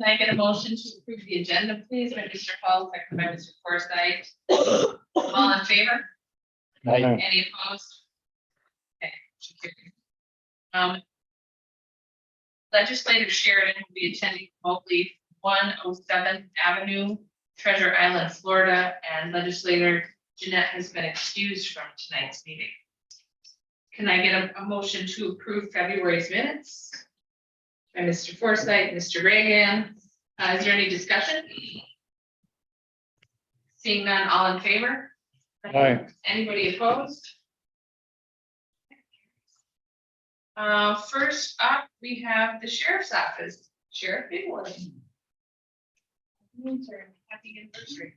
Can I get a motion to approve the agenda, please, by Mr. Hall, second by Mr. Forsythe? All in favor? Aye. Any opposed? Okay. Legislator Sheridan will be attending remotely 107th Avenue, Treasure Island, Florida, and Legislator Jeanette has been excused from tonight's meeting. Can I get a motion to approve February's minutes? By Mr. Forsythe, Mr. Reagan. Is there any discussion? Seeing none, all in favor? Aye. Anybody opposed? First up, we have the Sheriff's Office. Sheriff Bigwood. Happy anniversary.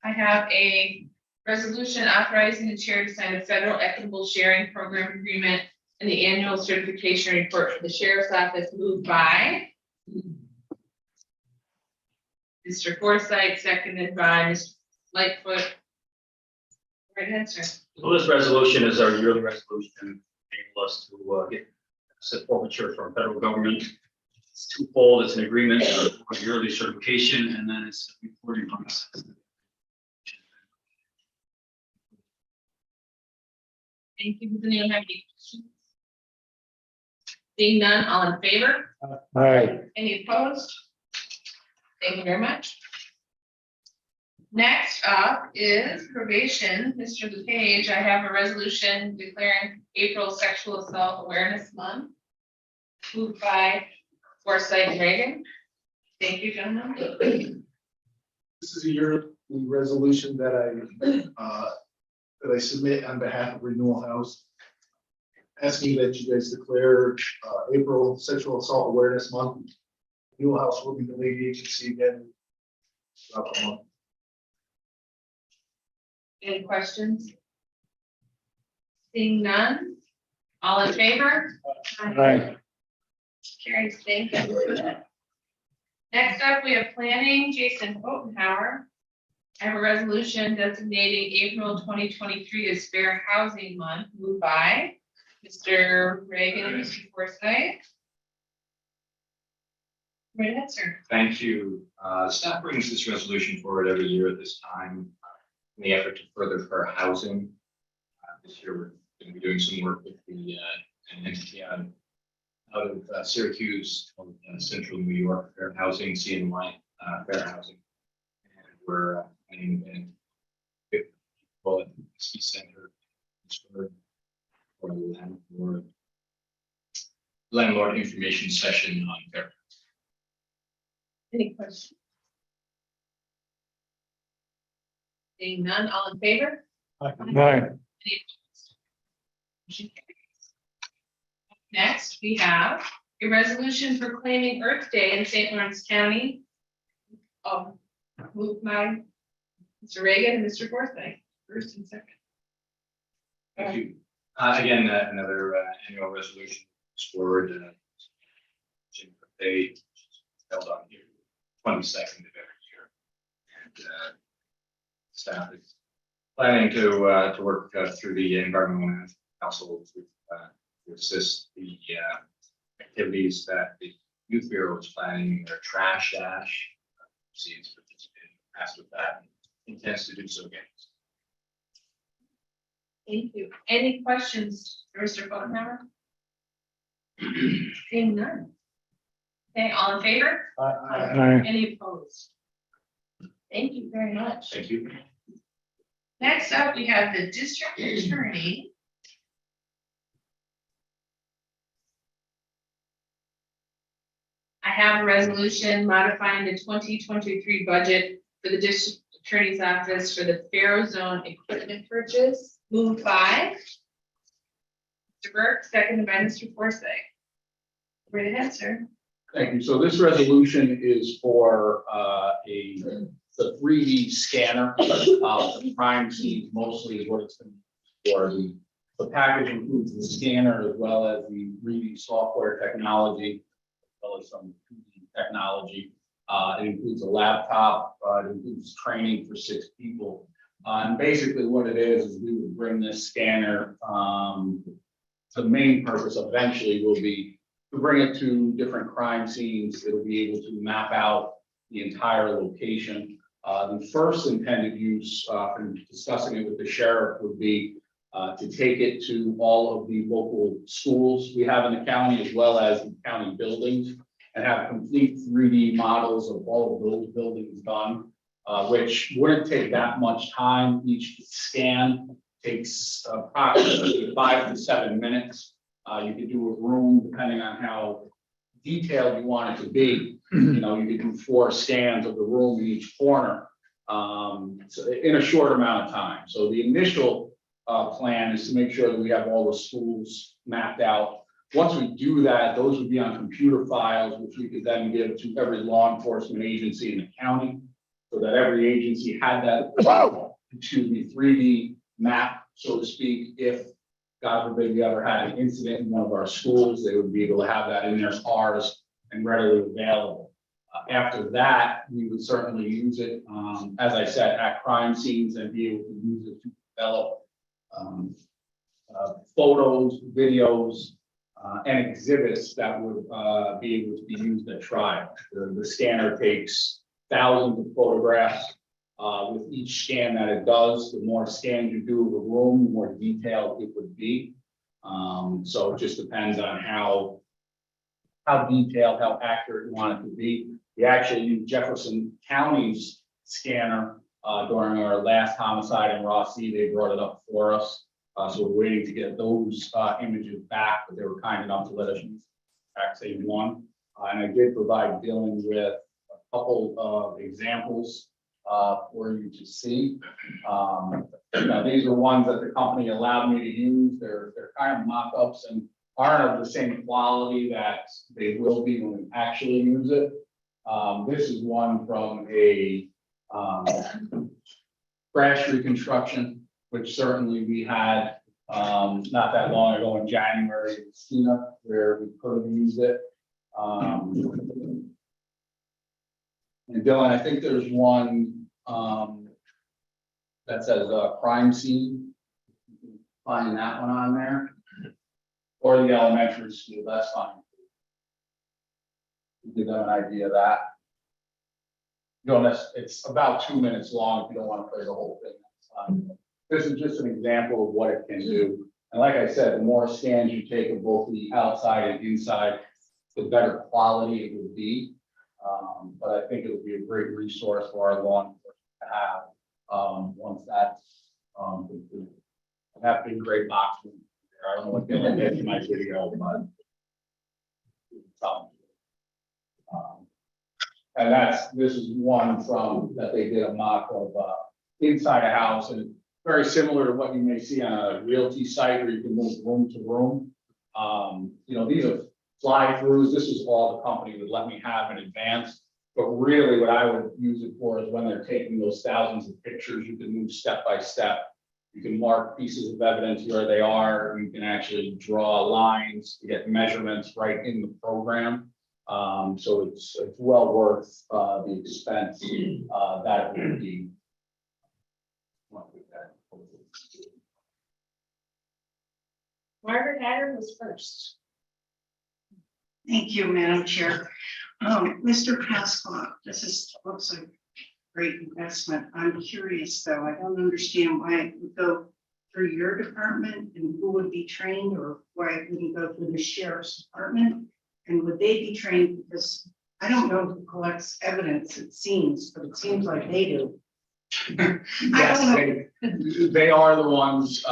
I have a resolution authorizing the chair to sign a federal equitable sharing program agreement and the annual certification report for the Sheriff's Office, moved by Mr. Forsythe, seconded by Mr. Lightfoot. Right answer. So this resolution is our yearly resolution, enable us to get asset forfeiture from federal government. It's twofold. It's an agreement for yearly certification, and then it's a reporting process. Thank you. Does anyone have any questions? Seeing none, all in favor? Aye. Any opposed? Thank you very much. Next up is probation. Mr. LePage, I have a resolution declaring April Sexual Assault Awareness Month, moved by Forsythe and Reagan. Thank you, gentlemen. This is a yearly resolution that I submit on behalf of Renewal House, asking that you guys declare April Sexual Assault Awareness Month. Renewal House will be the lead agency again throughout the month. Any questions? Seeing none, all in favor? Aye. Carries, thank you. Next up, we have planning, Jason Botenhauer. I have a resolution designating April 2023 as Fair Housing Month, moved by Mr. Reagan and Mr. Forsythe. Right ahead, sir. Thank you. Staff brings this resolution forward every year at this time in the effort to further fair housing. This year, we're going to be doing some work with an entity out of Syracuse called Central New York Fair Housing, CNY Fair Housing. And we're planning an event with people at the ski center for a landlord information session on fair. Any questions? Seeing none, all in favor? Aye. Any opposed? Motion carries. Next, we have a resolution proclaiming Earth Day in St. Lawrence County. Moved by Mr. Reagan and Mr. Forsythe, first and second. Thank you. Again, another annual resolution forward. They held on here 22nd of every year, and staff is planning to work through the environmental households to assist the activities that the youth bureau is planning. Their trash dash. Proceeds participating as with that, intends to do so again. Thank you. Any questions for Mr. Botenhauer? Seeing none. Okay, all in favor? Aye. Any opposed? Thank you very much. Thank you. Next up, we have the district attorney. I have a resolution modifying the 2023 budget for the district attorney's office for the Faro Zone equipment purchase, moved by Mr. Burke, seconded by Mr. Forsythe. Right ahead, sir. Thank you. So this resolution is for the 3D scanner. The prime seed mostly is what it's been for. The package includes the scanner as well as the 3D software technology, as well as some 2D technology. It includes a laptop. It includes training for 6 people. And basically what it is we would bring this scanner the main purpose eventually will be to bring it to different crime scenes. It'll be able to map out the entire location. The first intended use, from discussing it with the sheriff, would be to take it to all of the local schools we have in the county, as well as the county buildings, and have complete 3D models of all of those buildings done, which wouldn't take that much time. Each scan takes approximately 5 to 7 minutes. You could do a room depending on how detailed you want it to be. You know, you could do 4 scans of the room in each corner, so in a short amount of time. So the initial plan is to make sure that we have all the schools mapped out. Once we do that, those would be on computer files, which we could then give to every law enforcement agency in the county, so that every agency had that, 3D map, so to speak. If, God forbid, we ever had an incident in one of our schools, they would be able to have that in their cars and readily available. After that, we would certainly use it, as I said, at crime scenes, and be able to use it to develop photos, videos, and exhibits that would be able to be used at trial. The scanner takes thousands of photographs. With each scan that it does, the more scans you do of a room, the more detailed it would be. So it just depends on how detailed, how accurate you want it to be. We actually used Jefferson County's scanner during our last homicide in Rossi. They brought it up for us. So we're waiting to get those images back, but they were kind enough to let us use the exact same one. And I did provide Dylan with a couple of examples for you to see. Now, these are ones that the company allowed me to use. They're kind of mock-ups and aren't of the same quality that they will be when we actually use it. This is one from a crash reconstruction, which certainly we had not that long ago in January in Messina, where we could have used it. And Dylan, I think there's one that says crime scene. Find that one on there. Or the elementary school, that's fine. Give them an idea of that. You know, it's about 2 minutes long. If you don't want to play the whole thing, that's fine. This is just an example of what it can do. And like I said, the more scans you take of both the outside and inside, the better quality it would be. But I think it would be a great resource for our law enforcement to have once that's completed. That big gray box. I don't know what Dylan did in my video, but and this is one from that they did a mock of inside a house, and very similar to what you may see on a realty site where you can move room to room. You know, these are fly-throughs. This is all the company would let me have in advance. But really what I would use it for is when they're taking those thousands of pictures, you can move step by step. You can mark pieces of evidence where they are. You can actually draw lines to get measurements right in the program. So it's well worth the expense that it would be. Margaret Hatter was first. Thank you, Madam Chair. Mr. Pasqua, looks like a great investment. I'm curious, though, I don't understand why it would go through your department and who would be trained, or why it wouldn't go through the sheriff's department. And would they be trained? Because I don't know who collects evidence, it seems, but it seems like they do. Yes, they are the ones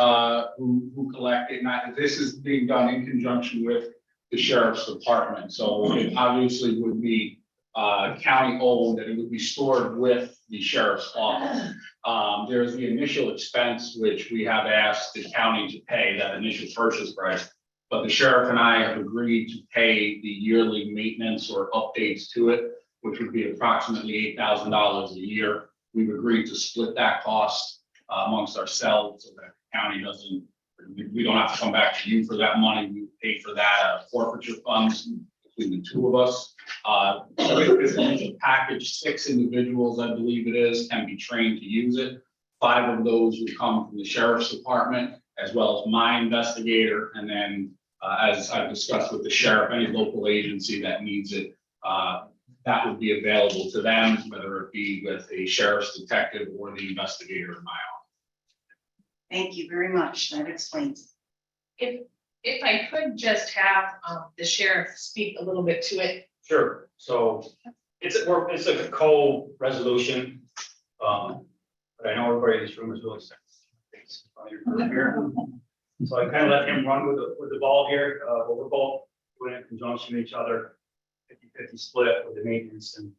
who collect it. This is being done in conjunction with the sheriff's department. So it obviously would be county owned, and it would be stored with the sheriff's office. There's the initial expense, which we have asked the county to pay, that initial purchase price. But the sheriff and I have agreed to pay the yearly maintenance or updates to it, which would be approximately $8,000 a year. We've agreed to split that cost amongst ourselves, so that the county doesn't, we don't have to come back to you for that money. We pay for that forfeiture funds between the two of us. It's a package. 6 individuals, I believe it is, can be trained to use it. 5 of those would come from the sheriff's department, as well as my investigator, and then as I've discussed with the sheriff, any local agency that needs it, that would be available to them, whether it be with a sheriff's detective or the investigator in my office. Thank you very much. That explains. If I could just have the sheriff speak a little bit to it. Sure, so it's a co-resolution. But I know everybody in this room is really sensitive. Here. So I kind of let him run with the ball here, but we're both doing it in conjunction with each other. 50-50 split with the maintenance and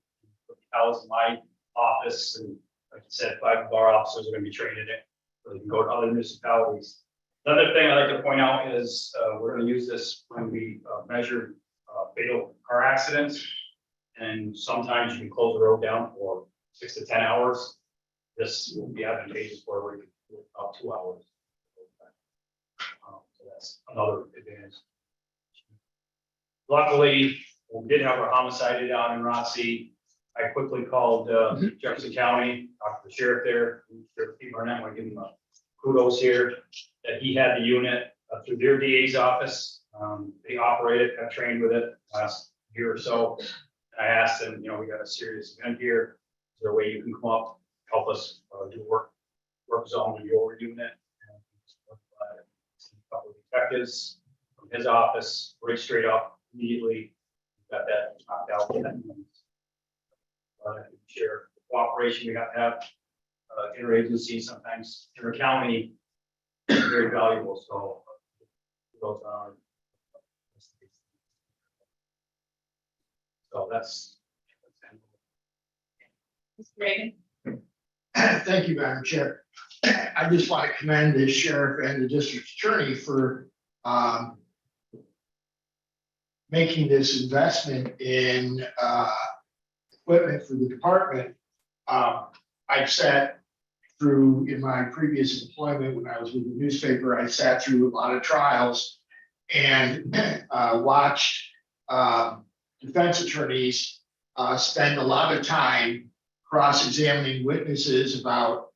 the house in my office, and like I said, 5 of our officers are gonna be trained in it, so they can go to other municipalities. Another thing I'd like to point out is, we're gonna use this when we measure fatal car accidents. And sometimes you can close the road down for 6 to 10 hours. This will be advantageous where we can do about 2 hours. So that's another advantage. Luckily, we did have a homicide down in Rothsey. I quickly called Jefferson County, talked to the sheriff there, Sheriff Pete Barnett, I want to give him kudos here, that he had the unit through their DA's office. They operated, got trained with it last year or so. I asked them, you know, we got a serious event here. Is there a way you can come up, help us do work zone in your unit? And a couple of detectives from his office, right straight up immediately. Got that knocked out. Share cooperation. We have to have interagency, sometimes inter-county, very valuable. So those are. So that's. Mr. Reagan? Thank you, Madam Chair. I just want to commend the sheriff and the district attorney for making this investment in equipment for the department. I've sat through, in my previous employment, when I was with the newspaper, I sat through a lot of trials and watched defense attorneys spend a lot of time cross-examining witnesses about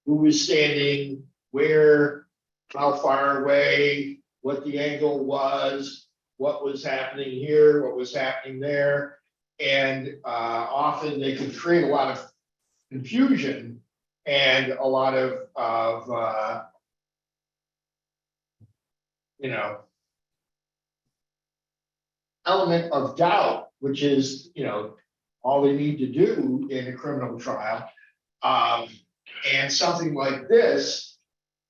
who was standing, where, how far away, what the angle was, what was happening here, what was happening there. And often they can create a lot of confusion and a lot of you know, element of doubt, which is, you know, all they need to do in a criminal trial. And something like this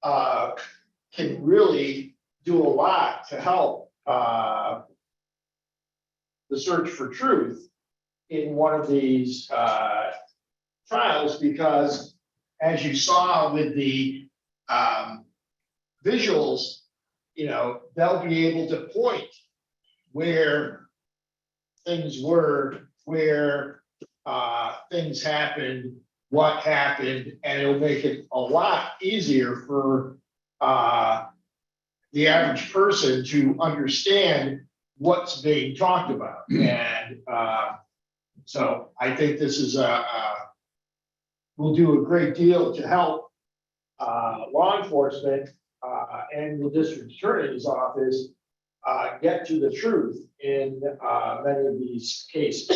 can really do a lot to help the search for truth in one of these trials, because as you saw with the visuals, you know, they'll be able to point where things were, where things happened, what happened, and it'll make it a lot easier for the average person to understand what's being talked about. And so I think this is will do a great deal to help law enforcement and the district attorney's office get to the truth in many of these cases.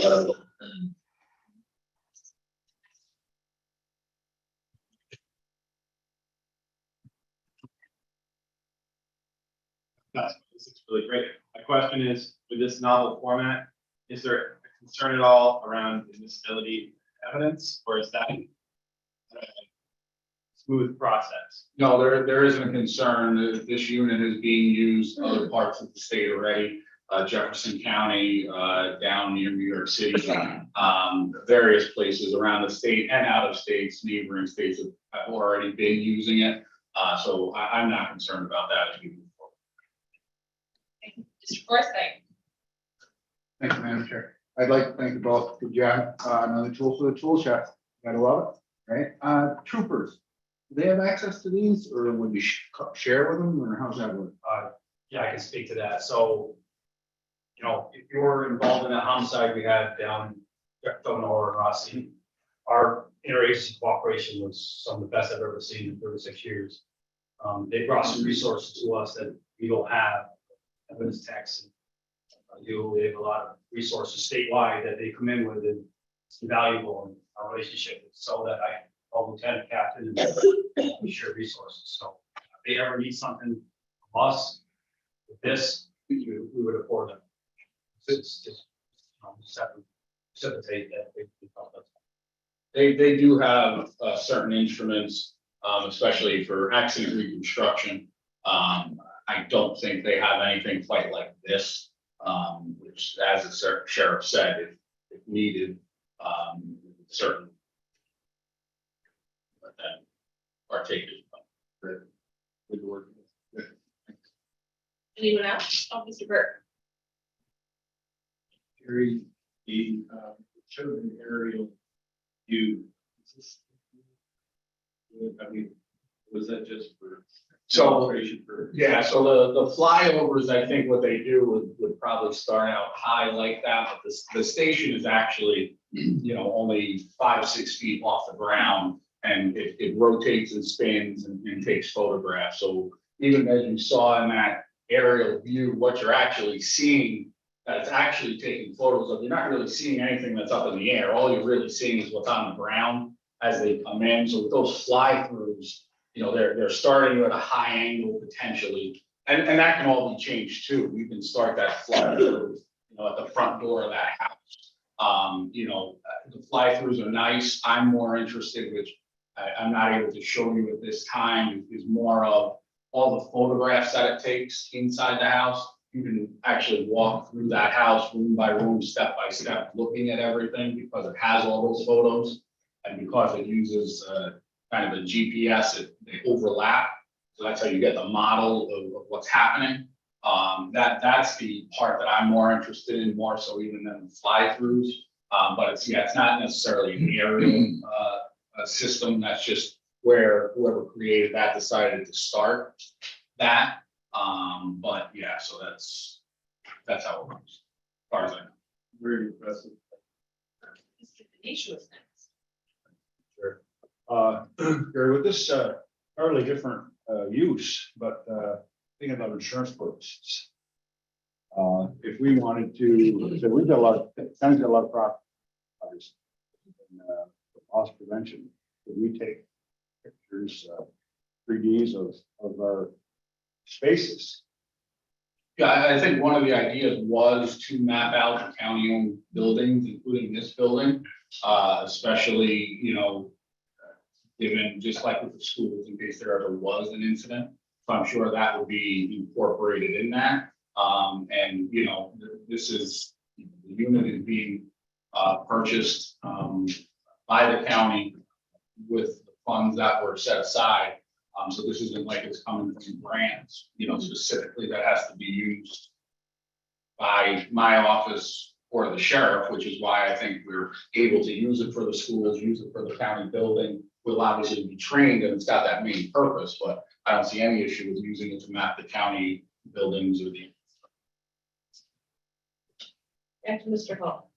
This is really great. My question is, with this novel format, is there a concern at all around admissibility evidence, or is that a smooth process? No, there isn't a concern. This unit is being used in other parts of the state already. Jefferson County, down near New York City, various places around the state and out of states, neighboring states have already been using it. So I'm not concerned about that as we move forward. Mr. Forsythe? Thank you, Madam Chair. I'd like to thank you both. Good job. Another tool for the tool chest. Gotta love it, right? Troopers, do they have access to these, or would you share with them, or how's that work? Yeah, I can speak to that. So, you know, if you're involved in a homicide we had down in Illinois and Rossi, our interagency cooperation was some of the best I've ever seen in 36 years. They brought some resources to us that we don't have, evidence text. We have a lot of resources statewide that they come in with, and it's invaluable in our relationship, so that I call lieutenant captain and we share resources. So if they ever need something from us with this, we would afford them. It's just, facilitate that. They do have certain instruments, especially for accident reconstruction. I don't think they have anything quite like this, which, as the sheriff said, if needed, certain. But then partake is good work. Anyone else? Oh, Mr. Burke. Gary, the showed an aerial view. I mean, was that just for? So, demonstration for? yeah, so the flyovers, I think what they do would probably start out high like that, but the station is actually, only 5-6 feet off the ground. And it rotates and spins and takes photographs. So even as you saw in that aerial view, what you're actually seeing, that it's actually taking photos of, you're not really seeing anything that's up in the air. All you're really seeing is what's on the ground as they come in. So with those fly-throughs, they're starting at a high angle potentially. And that can all be changed too. You can start that fly-through, at the front door of that house. The fly-throughs are nice. I'm more interested, which I'm not able to show you at this time, is more of all the photographs that it takes inside the house. You can actually walk through that house room by room, step by step, looking at everything because it has all those photos. And because it uses kind of a GPS, they overlap. So that's how you get the model of what's happening. That's the part that I'm more interested in, more so even than fly-throughs. But it's not necessarily an aerial system. That's just where whoever created that decided to start that. But yeah, so that's how it works, as far as I know. Very impressive. Mr. Ganesh was next. Gary, with this totally different use, but thinking about insurance purposes. If we wanted to, so we've got a lot of, Sam's got a lot of properties in loss prevention. Could we take pictures, 3Ds of our spaces? Yeah, I think one of the ideas was to map out the county-owned buildings, including this building, especially, given, just like with the schools, in case there ever was an incident. So I'm sure that would be incorporated in that. And, this is, the unit is being purchased by the county with the funds that were set aside. So this isn't like it's coming from grants, specifically that has to be used by my office or the sheriff, which is why I think we're able to use it for the schools, use it for the county building. We'll obviously be trained and it's got that main purpose, but I don't see any issue with using it to map the county buildings or the. Back to Mr. Hall.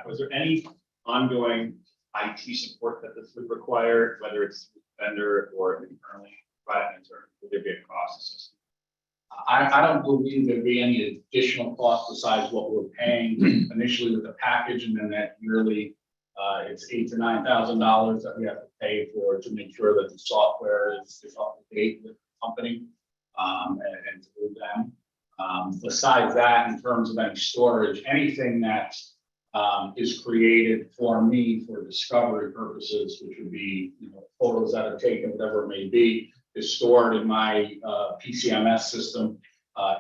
Was there any ongoing IT support that this would require, whether it's vendor or internally provided, or would there be a cost associated? I don't believe there'd be any additional cost besides what we're paying initially with the package, and then that yearly, it's $8,000 to $9,000 that we have to pay for to make sure that the software is up to date with the company, and through them. Besides that, in terms of any storage, anything that is created for me for discovery purposes, which would be, photos that are taken, whatever it may be, is stored in my PCMS system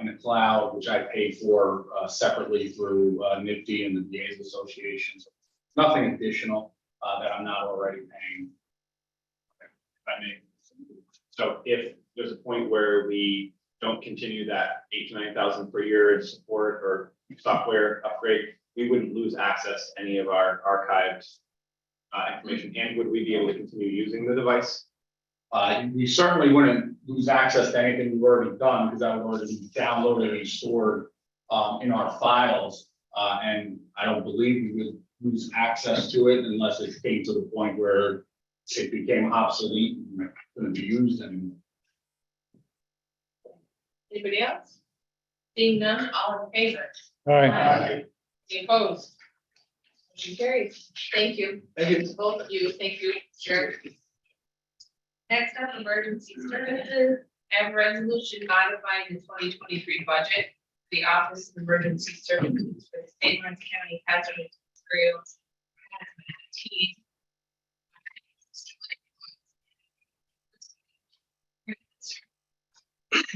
in the cloud, which I pay for separately through NIFTY and the DA's Association. So nothing additional that I'm not already paying. If I may. So if there's a point where we don't continue that 8,000 to 9,000 per year in support or software upgrade, we wouldn't lose access to any of our archived information. And would we be able to continue using the device? We certainly wouldn't lose access to anything we've already done because that would already be downloaded and stored in our files. And I don't believe we would lose access to it unless it came to the point where it became obsolete and couldn't be used anymore. Anybody else? Seeing none, all in favor? All right. Aye. Any opposed? Motion carries. Thank you. Thank you. Both of you, thank you, Chair. Next up, emergency services and resolution modifying the 2023 budget. The Office of Emergency Services for the St. Lawrence County Hazardous Materials team.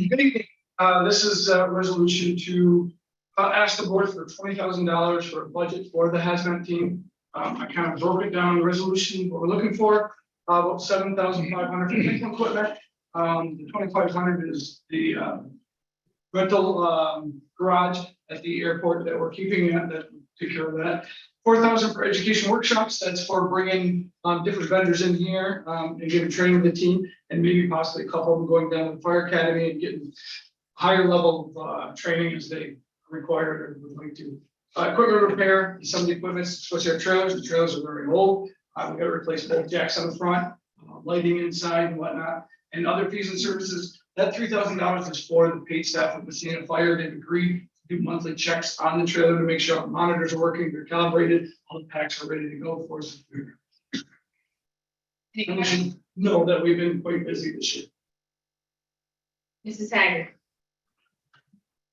Good evening. This is a resolution to ask the board for $20,000 for a budget for the hazmat team. I kind of broke it down in the resolution, what we're looking for, about $7,500 for technical equipment. The $2,500 is the rental garage at the airport that we're keeping that take care of that. $4,000 for education workshops. That's for bringing different vendors in here and giving training to the team, and maybe possibly a couple of them going down to the fire academy and getting higher level of training as they required or would like to. Equipment repair, some of the equipment, especially our trailers. The trailers are very old. We got to replace both jacks on the front, lighting inside and whatnot, and other fees and services. That $3,000 is for the paid staff of Messina Fire. They've agreed to do monthly checks on the trailer to make sure all the monitors are working, they're calibrated, all the packs are ready to go for us. And we should know that we've been quite busy this year. Mrs. Hager.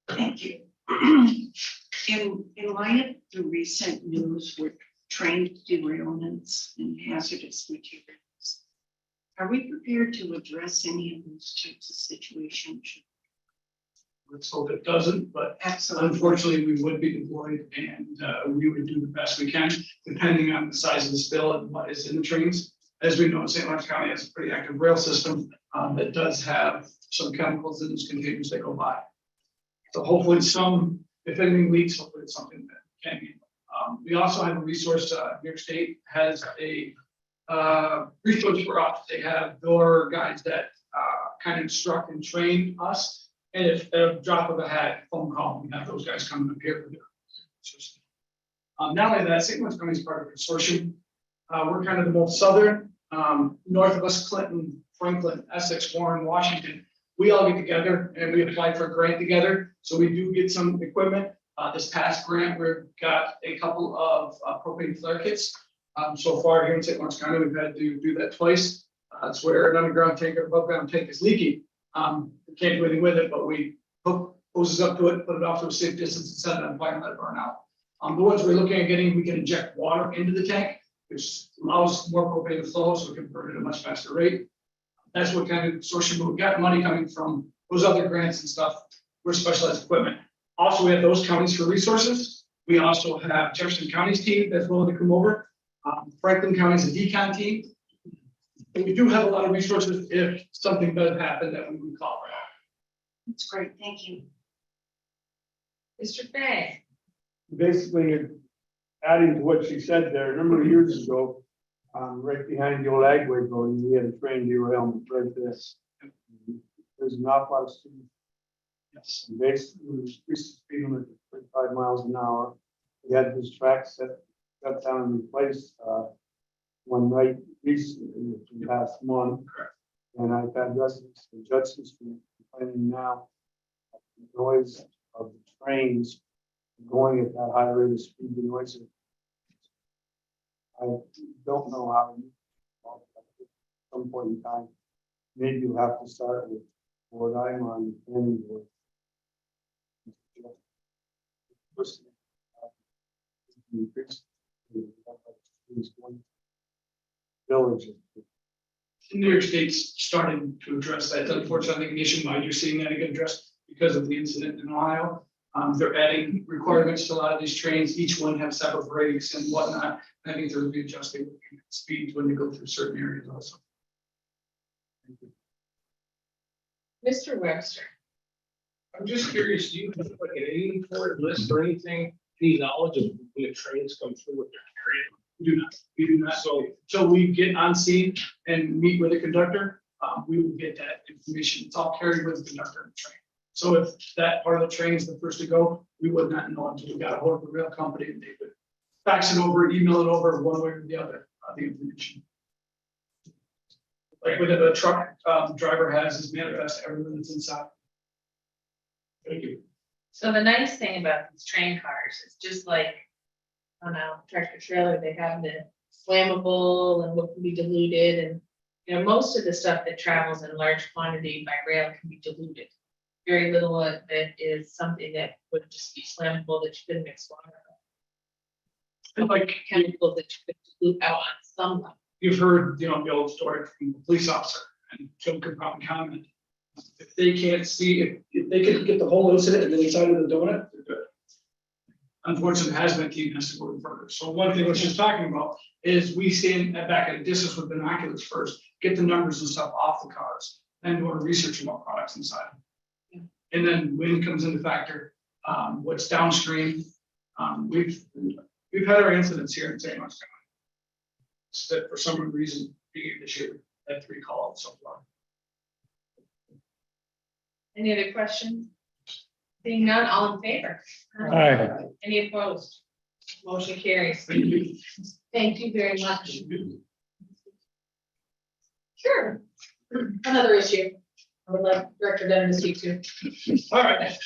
Thank you. In light of the recent news with train derailments and hazardous materials, are we prepared to address any of those types of situations? Let's hope it doesn't, but Absolutely. unfortunately, we would be deployed and we would do the best we can, depending on the size of the spill and what is in the trains. As we know, St. Lawrence County has a pretty active rail system that does have some chemicals in those containers that go by. So hopefully if anything leaks, hopefully it's something that can be. We also have a resource, New York State has a resource for us. They have door guides that kind of instruct and train us. And if a drop of a hat, phone call, we have those guys come and appear for their resources. Not only that, St. Lawrence County is part of the consortium. We're kind of the most southern, north of us, Clinton, Franklin, Essex, Warren, Washington. We all get together and we apply for a grant together. So we do get some equipment. This past grant, we've got a couple of propane flare kits. So far here in St. Lawrence County, we've had to do that twice. That's where an underground tank or above ground tank is leaking. We can't do anything with it, but we hook hoses up to it, put it off to a safe distance and set it on fire and let it burn out. The ones we're looking at getting, we can inject water into the tank, which allows more propane to flow, so we can burn it at a much faster rate. That's what kind of source we've got money coming from those other grants and stuff. We're specialized equipment. Also, we have those counties for resources. We also have Jefferson County's team that's willing to come over. Franklin County's a decon team. And we do have a lot of resources if something does happen that we would call for help. That's great, thank you. Mr. Fay. Basically, adding to what she said there, a number of years ago, right behind the old Agway building, we had a train derailment right there. There's an awful lot of students. Yes. And basically, we increased the speed limit to 25 miles an hour. We had this track set down and replaced one night recently, last month. Correct. And I've had residents in Judson Street complaining now of the noise of the trains going at that high rate of speed, the noise. I don't know how at some point in time, maybe you'll have to start with what I'm on the planning board. Village. New York State's starting to address that. Unfortunately, nationwide, you're seeing that get addressed because of the incident in Ohio. They're adding requirements to a lot of these trains. Each one has separate brakes and whatnot. I think they'll be adjusting speeds when they go through certain areas also. Mr. Webster. I'm just curious, do you have like an inventory list or anything, any knowledge of when the trains come through what they're carrying? We do not. So we get on scene and meet with the conductor. We will get that information. It's all carried with the conductor of the train. So if that part of the train is the first to go, we would not know until we got a hold of the rail company and they would fax it over, email it over one way or the other, the information. like what a truck driver has is manifest to everyone that's inside. Thank you. So the nice thing about these train cars is just like on a tractor trailer, they have the flammable and what can be diluted and, you know, most of the stuff that travels in large quantity by rail can be diluted. Very little of it is something that would just be flammable that you couldn't mix water. And like Chemicals that you could dilute out on some level. you've heard, you know, the old story from the police officer, and Jim could probably comment. If they can't see, if they can get the whole incident and then inside of the donut, they're good. Unfortunately, the hazmat team has to go further. So one thing I was just talking about is we stand back at a distance with binoculars first, get the numbers and stuff off the cars, then do our research about products inside. Yeah. And then wind comes into factor, what's downstream. We've had our incidents here in St. Louis County. That for some reason, beginning this year, had 3 calls so far. Any other questions? Seeing none, all in favor? Aye. Any opposed? Motion carries. Thank you. Thank you very much. Sure. Another issue. I would like Director Denton to speak to. All right.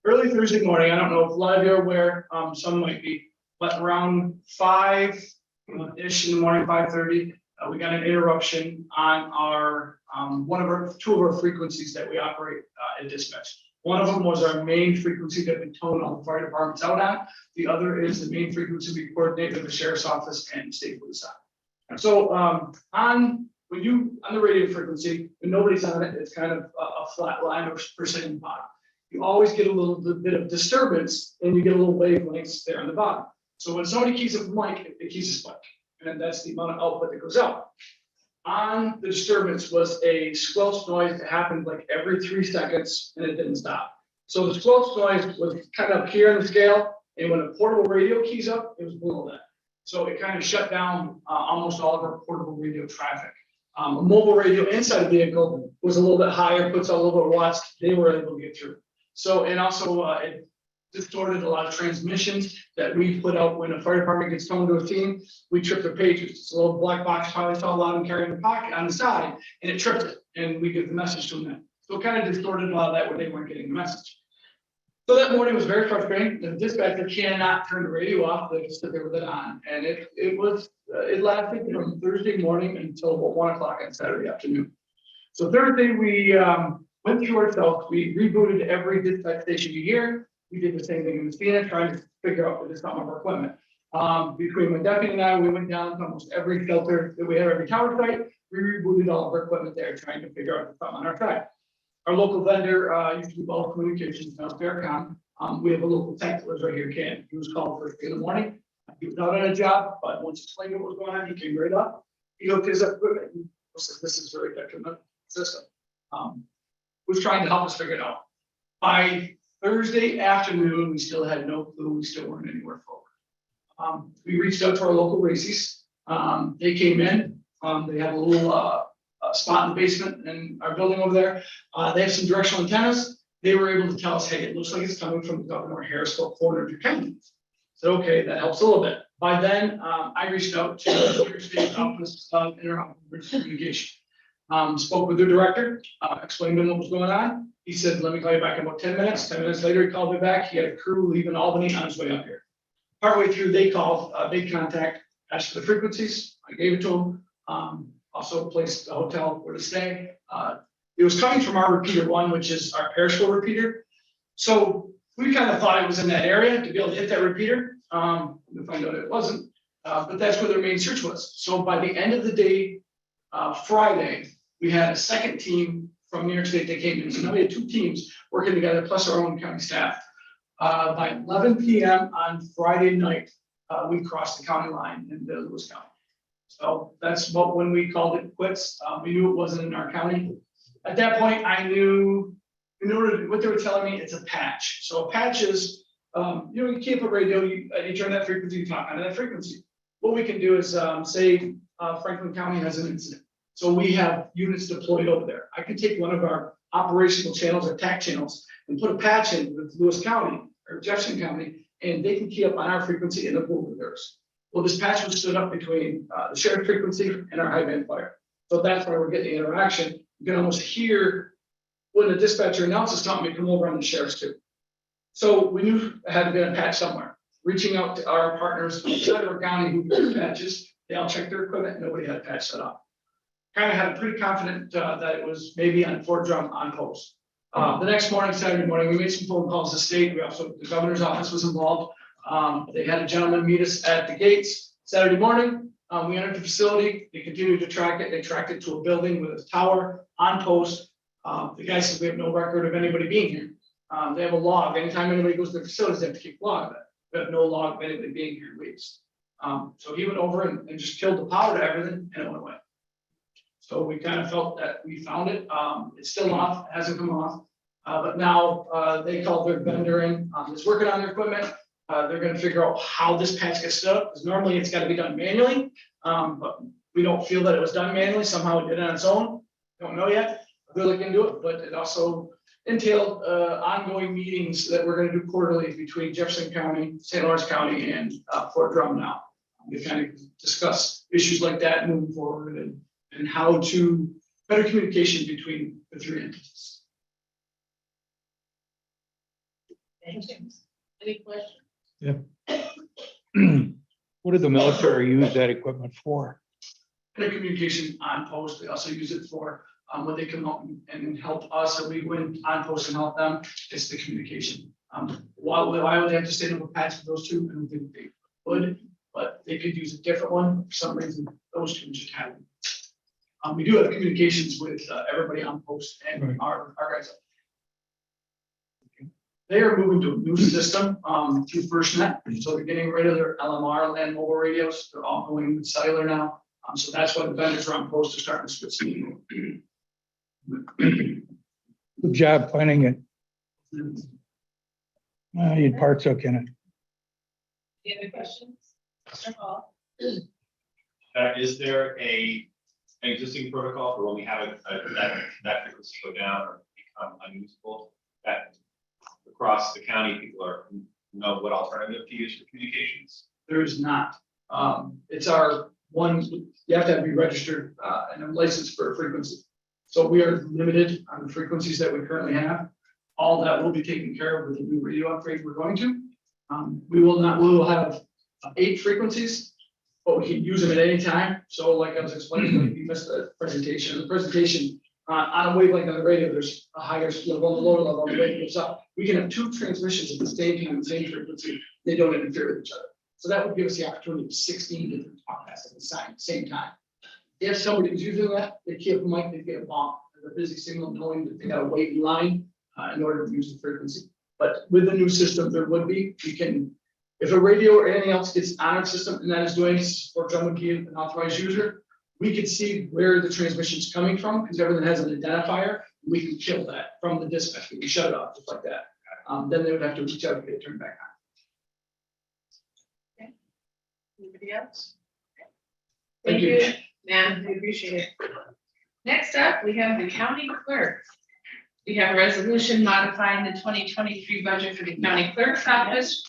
Early Thursday morning, I don't know if a lot of you are aware, some might be, but around 5-ish in the morning, 5:30, we got an interruption on our, two of our frequencies that we operate at dispatch. One of them was our main frequency that we tone all the fire departments out on. The other is the main frequency we coordinate with the sheriff's office and state police on. So on the radio frequency, when nobody's on it, it's kind of a flat line or percent in the bottom. You always get a little bit of disturbance and you get a little wavelengths there on the bottom. So when somebody keys up a mic, it keys a spike, and that's the amount of output that goes out. On the disturbance was a squelch noise that happened like every 3 seconds and it didn't stop. So the squelch noise was kind of up here on the scale, and when a portable radio keys up, it was below that. So it kind of shut down almost all of our portable radio traffic. A mobile radio inside the vehicle was a little bit higher, puts out a little bit of watts, they were able to get through. So, and also it distorted a lot of transmissions that we put out when a fire department gets toned to a team. We trip their pages. It's a little black box, probably saw a lot of them carrying in the pocket on the side, and it tripped it, and we give the message to them then. So it kind of distorted a lot of that where they weren't getting the message. So that morning was very frustrating. The dispatcher cannot turn the radio off. They just sit there with it on, and it lasted from Thursday morning until about 1 o'clock on Saturday afternoon. So Thursday we went through ourselves. We rebooted every dispatch station you hear. We did the same thing in Messina, trying to figure out what some of our equipment. Between my deputy and I, we went down to almost every shelter that we have, every tower site. We rebooted all of our equipment there, trying to figure out something on our side. Our local vendor used to be Ball Communications, now Faircom. We have a local tech that lives right here, Ken. He was called first thing in the morning. He was out on a job, but once he explained what was going on, he came right up. He hooked his equipment and said, "This is very detrimental system." Was trying to help us figure it out. By Thursday afternoon, we still had no clue. We still weren't anywhere forward. We reached out to our local races. They came in. They have a little spot in the basement in our building over there. They have some directional antennas. They were able to tell us, hey, it looks like it's coming from the Governor Harrisville corner of County. So, okay, that helps a little bit. By then, I reached out to the New York State Office of Interoperable Communication. Spoke with the director, explained to him what was going on. He said, "Let me call you back in about 10 minutes. 10 minutes later, he called me back. He had a crew leaving Albany on his way up here. Partway through, they called, made contact, asked for the frequencies. I gave it to them. Also placed a hotel where to stay. It was coming from our repeater 1, which is our perishable repeater. So we kind of thought it was in that area to be able to hit that repeater. We find out it wasn't, but that's where their main search was. So by the end of the day, Friday, we had a second team from New York State that came in. So now we had 2 teams working together, plus our own county staff. By 11 p.m. on Friday night, we crossed the county line in Lewis County. So that's when we called it quits. We knew it wasn't in our county. At that point, I knew what they were telling me, it's a patch. So a patch is, you keep a radio, you turn that frequency, you talk on that frequency. What we can do is say Franklin County has an incident. So we have units deployed over there. I can take one of our operational channels or TAC channels and put a patch in with Lewis County or Jefferson County, and they can key up on our frequency and they'll move with theirs. Well, this patch was stood up between the shared frequency and our high band fire. So that's why we're getting the interaction. You can almost hear when the dispatcher announces something, come over on the sheriff's too. So we knew it had been a patch somewhere, reaching out to our partners outside of our county who do patches, they all checked their equipment, nobody had a patch set up. Kind of had pretty confident that it was maybe on Fort Drum on post. The next morning, Saturday morning, we made some phone calls to state. We also, the governor's office was involved. They had a gentleman meet us at the gates Saturday morning. We entered the facility. They continued to track it. They tracked it to a building with a tower on post. The guy said we have no record of anybody being here. They have a log. Anytime anybody goes to the facilities, they have to keep a log of it. We have no log of anybody being here at least. So he went over and just killed the power to everything and it went away. So we kind of felt that we found it. It's still off, hasn't come off. But now they called their vendor in, is working on their equipment. They're gonna figure out how this patch gets set up, because normally it's gotta be done manually. But we don't feel that it was done manually. Somehow it did it on its own. Don't know yet. They're looking into it, but it also entailed ongoing meetings that we're gonna do quarterly between Jefferson County, St. Lawrence County, and Fort Drum now. We kind of discuss issues like that moving forward and how to better communication between the three entities. Thank you. Any questions? What did the military use that equipment for? Better communication on post. They also use it for when they come out and help us, or we go in on post and help them. It's the communication. Why would they have to stay in a patch for those two? I don't think they would, but they could use a different one. For some reason, those two just have it. We do have communications with everybody on post and Right. our guys. They are moving to a new system through FirstNet, so they're getting rid of their LMR land mobile radios. They're all going with cellular now. So that's why the vendors around post are starting to switch. Good job finding it. You had parts hook in it. Any other questions? Mr. Hall? Is there an existing protocol for when we have that frequency go down or become unusable? That across the county, people know what alternative to use for communications? There is not. It's our one, you have to be registered and a license for a frequency. So we are limited on the frequencies that we currently have. All that will be taken care of with the new radio upgrade we're going to. We will have 8 frequencies, but we can use them at any time. So like I was explaining, if you missed the presentation, on a wavelength on the radio, there's a higher level, on the lower level, the radio goes up. We can have 2 transmissions at the same time, the same frequency. They don't interfere with each other. So that would give us the opportunity of 16 different podcasts at the same time. If somebody was using that, they keep a mic, they get a bomb. They're busy signal knowing that they got a wait in line in order to use the frequency. But with the new system, there would be, you can, if a radio or anything else gets on our system and that is doing, or Drum would be an authorized user, we can see where the transmission is coming from because everything has an identifier. We can kill that from the dispatch. We can shut it off just like that. Then they would have to reach out and get it turned back on. Anybody else? Thank Thank you, ma'am. We appreciate it. Next up, we have the county clerk. We have a resolution modifying the 2023 budget for the county clerk's office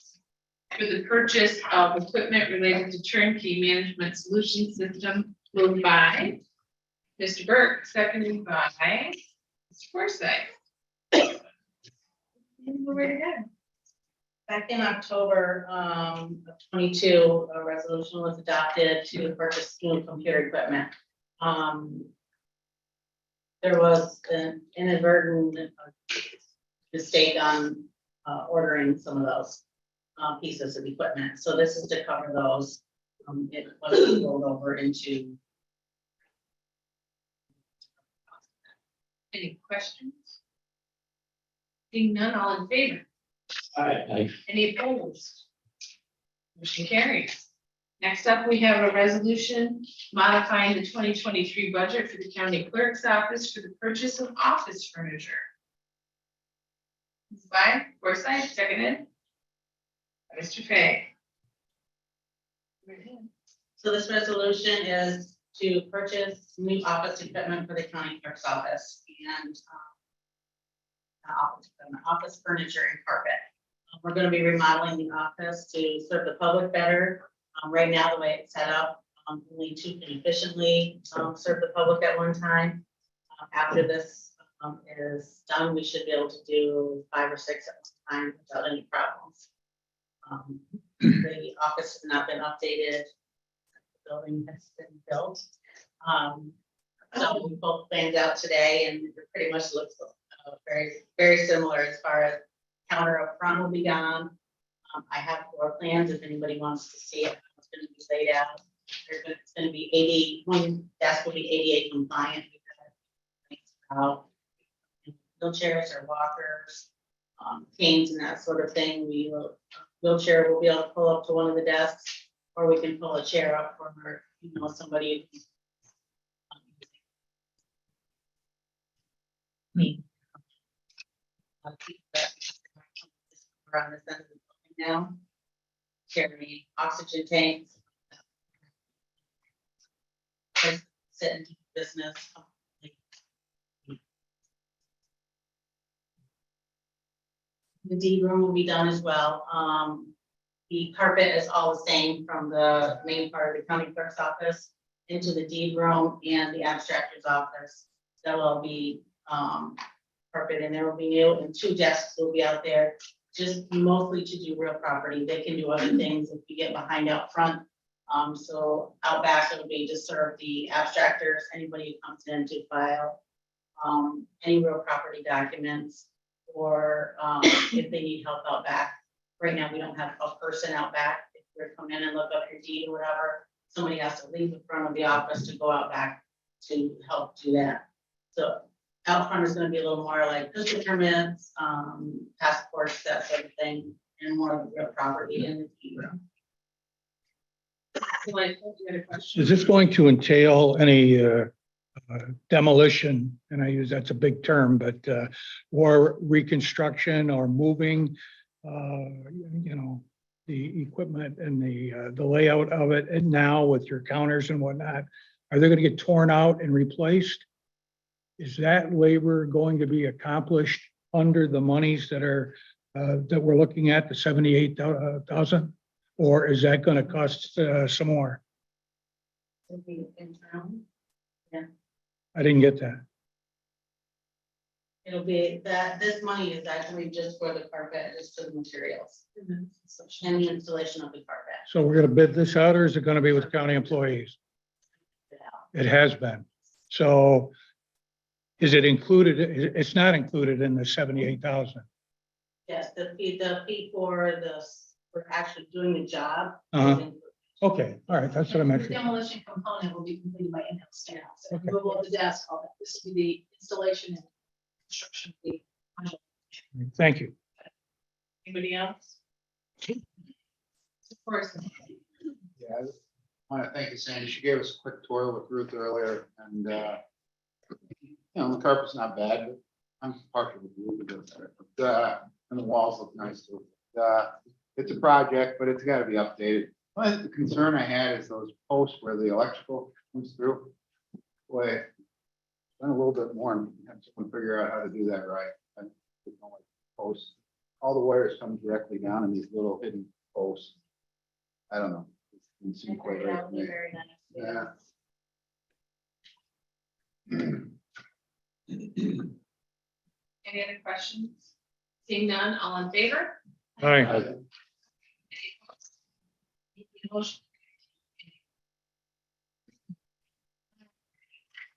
for the purchase of equipment related to turnkey management solution system, moved by Mr. Burke, seconded by Mr. Forsythe. Move right ahead. Back in October of 22, a resolution was adopted to purchase new computer equipment. There was an inadvertent mistake on ordering some of those pieces of equipment. So this is to cover those. It was rolled over into. Any questions? Seeing none, all in favor? Any opposed? Motion carries. Next up, we have a resolution modifying the 2023 budget for the county clerk's office for the purchase of office furniture. Ms. By Forsythe, seconded by Mr. Fay. So this resolution is to purchase new office equipment for the county clerk's office and office furniture and carpet. We're going to be remodeling the office to serve the public better. Right now, the way it's set up, only two can efficiently serve the public at one time. After this is done, we should be able to do 5 or 6 at one time without any problems. The office has not been updated. The building has been built. So we both planned out today and it pretty much looks very, very similar as far as counter up front will be gone. I have floor plans if anybody wants to see it, how it's going to be laid out. It's going to be 80, one desk will be ADA compliant. Wheelchairs or walkers, canes and that sort of thing. We will, wheelchair will be able to pull up to one of the desks, or we can pull a chair up for, somebody. Around the center of the building now, carrying oxygen tanks. Sit and do business. The deed room will be done as well. The carpet is all the same from the main part of the county clerk's office into the deed room and the abstractor's office. That will be carpet, and there will be new, and 2 desks will be out there, just mostly to do real property. They can do other things if you get behind out front. So out back, it'll be to serve the abstractors, anybody who comes in to file any real property documents, or if they need help out back. Right now, we don't have a person out back. If you're coming in and look up your deed or whatever, somebody has to leave the front of the office to go out back to help do that. So out front is going to be a little more like physical permits, passports, that sort of thing, and more of the real property in the deed room. Like, you had a question? Is this going to entail any demolition? And I use, that's a big term, but or reconstruction or moving, the equipment and the layout of it, and now with your counters and whatnot, are they going to get torn out and replaced? Is that labor going to be accomplished under the monies that are that we're looking at, the 78,000, or is that going to cost some more? It'll be internal. I didn't get that. It'll be that this money is actually just for the carpet, just for the materials and the installation of the carpet. So we're going to bid this out, or is it going to be with county employees? It has been. So is it included? It's not included in the 78,000. Yes, the fee for actually doing the job. Okay, all right, that's what I meant. The demolition component will be completed by in-house staff. So Okay. removal of the desk, all that. This will be the installation and construction of the. Thank you. Anybody else? Of course. Yeah, I want to thank you, Sandy. She gave us a quick tour with Ruth earlier, and the carpet's not bad, but I'm partial with Ruth. And the walls look nice too. It's a project, but it's got to be updated. Well, the concern I had is those posts where the electrical comes through. Boy, spend a little bit more and have someone figure out how to do that right. And posts, all the wires come directly down in these little hidden posts. I don't know. It didn't seem quite right to me. Very nice. Yeah. Any other questions? Seeing none, all in favor? All right. Any opposed? Need a motion?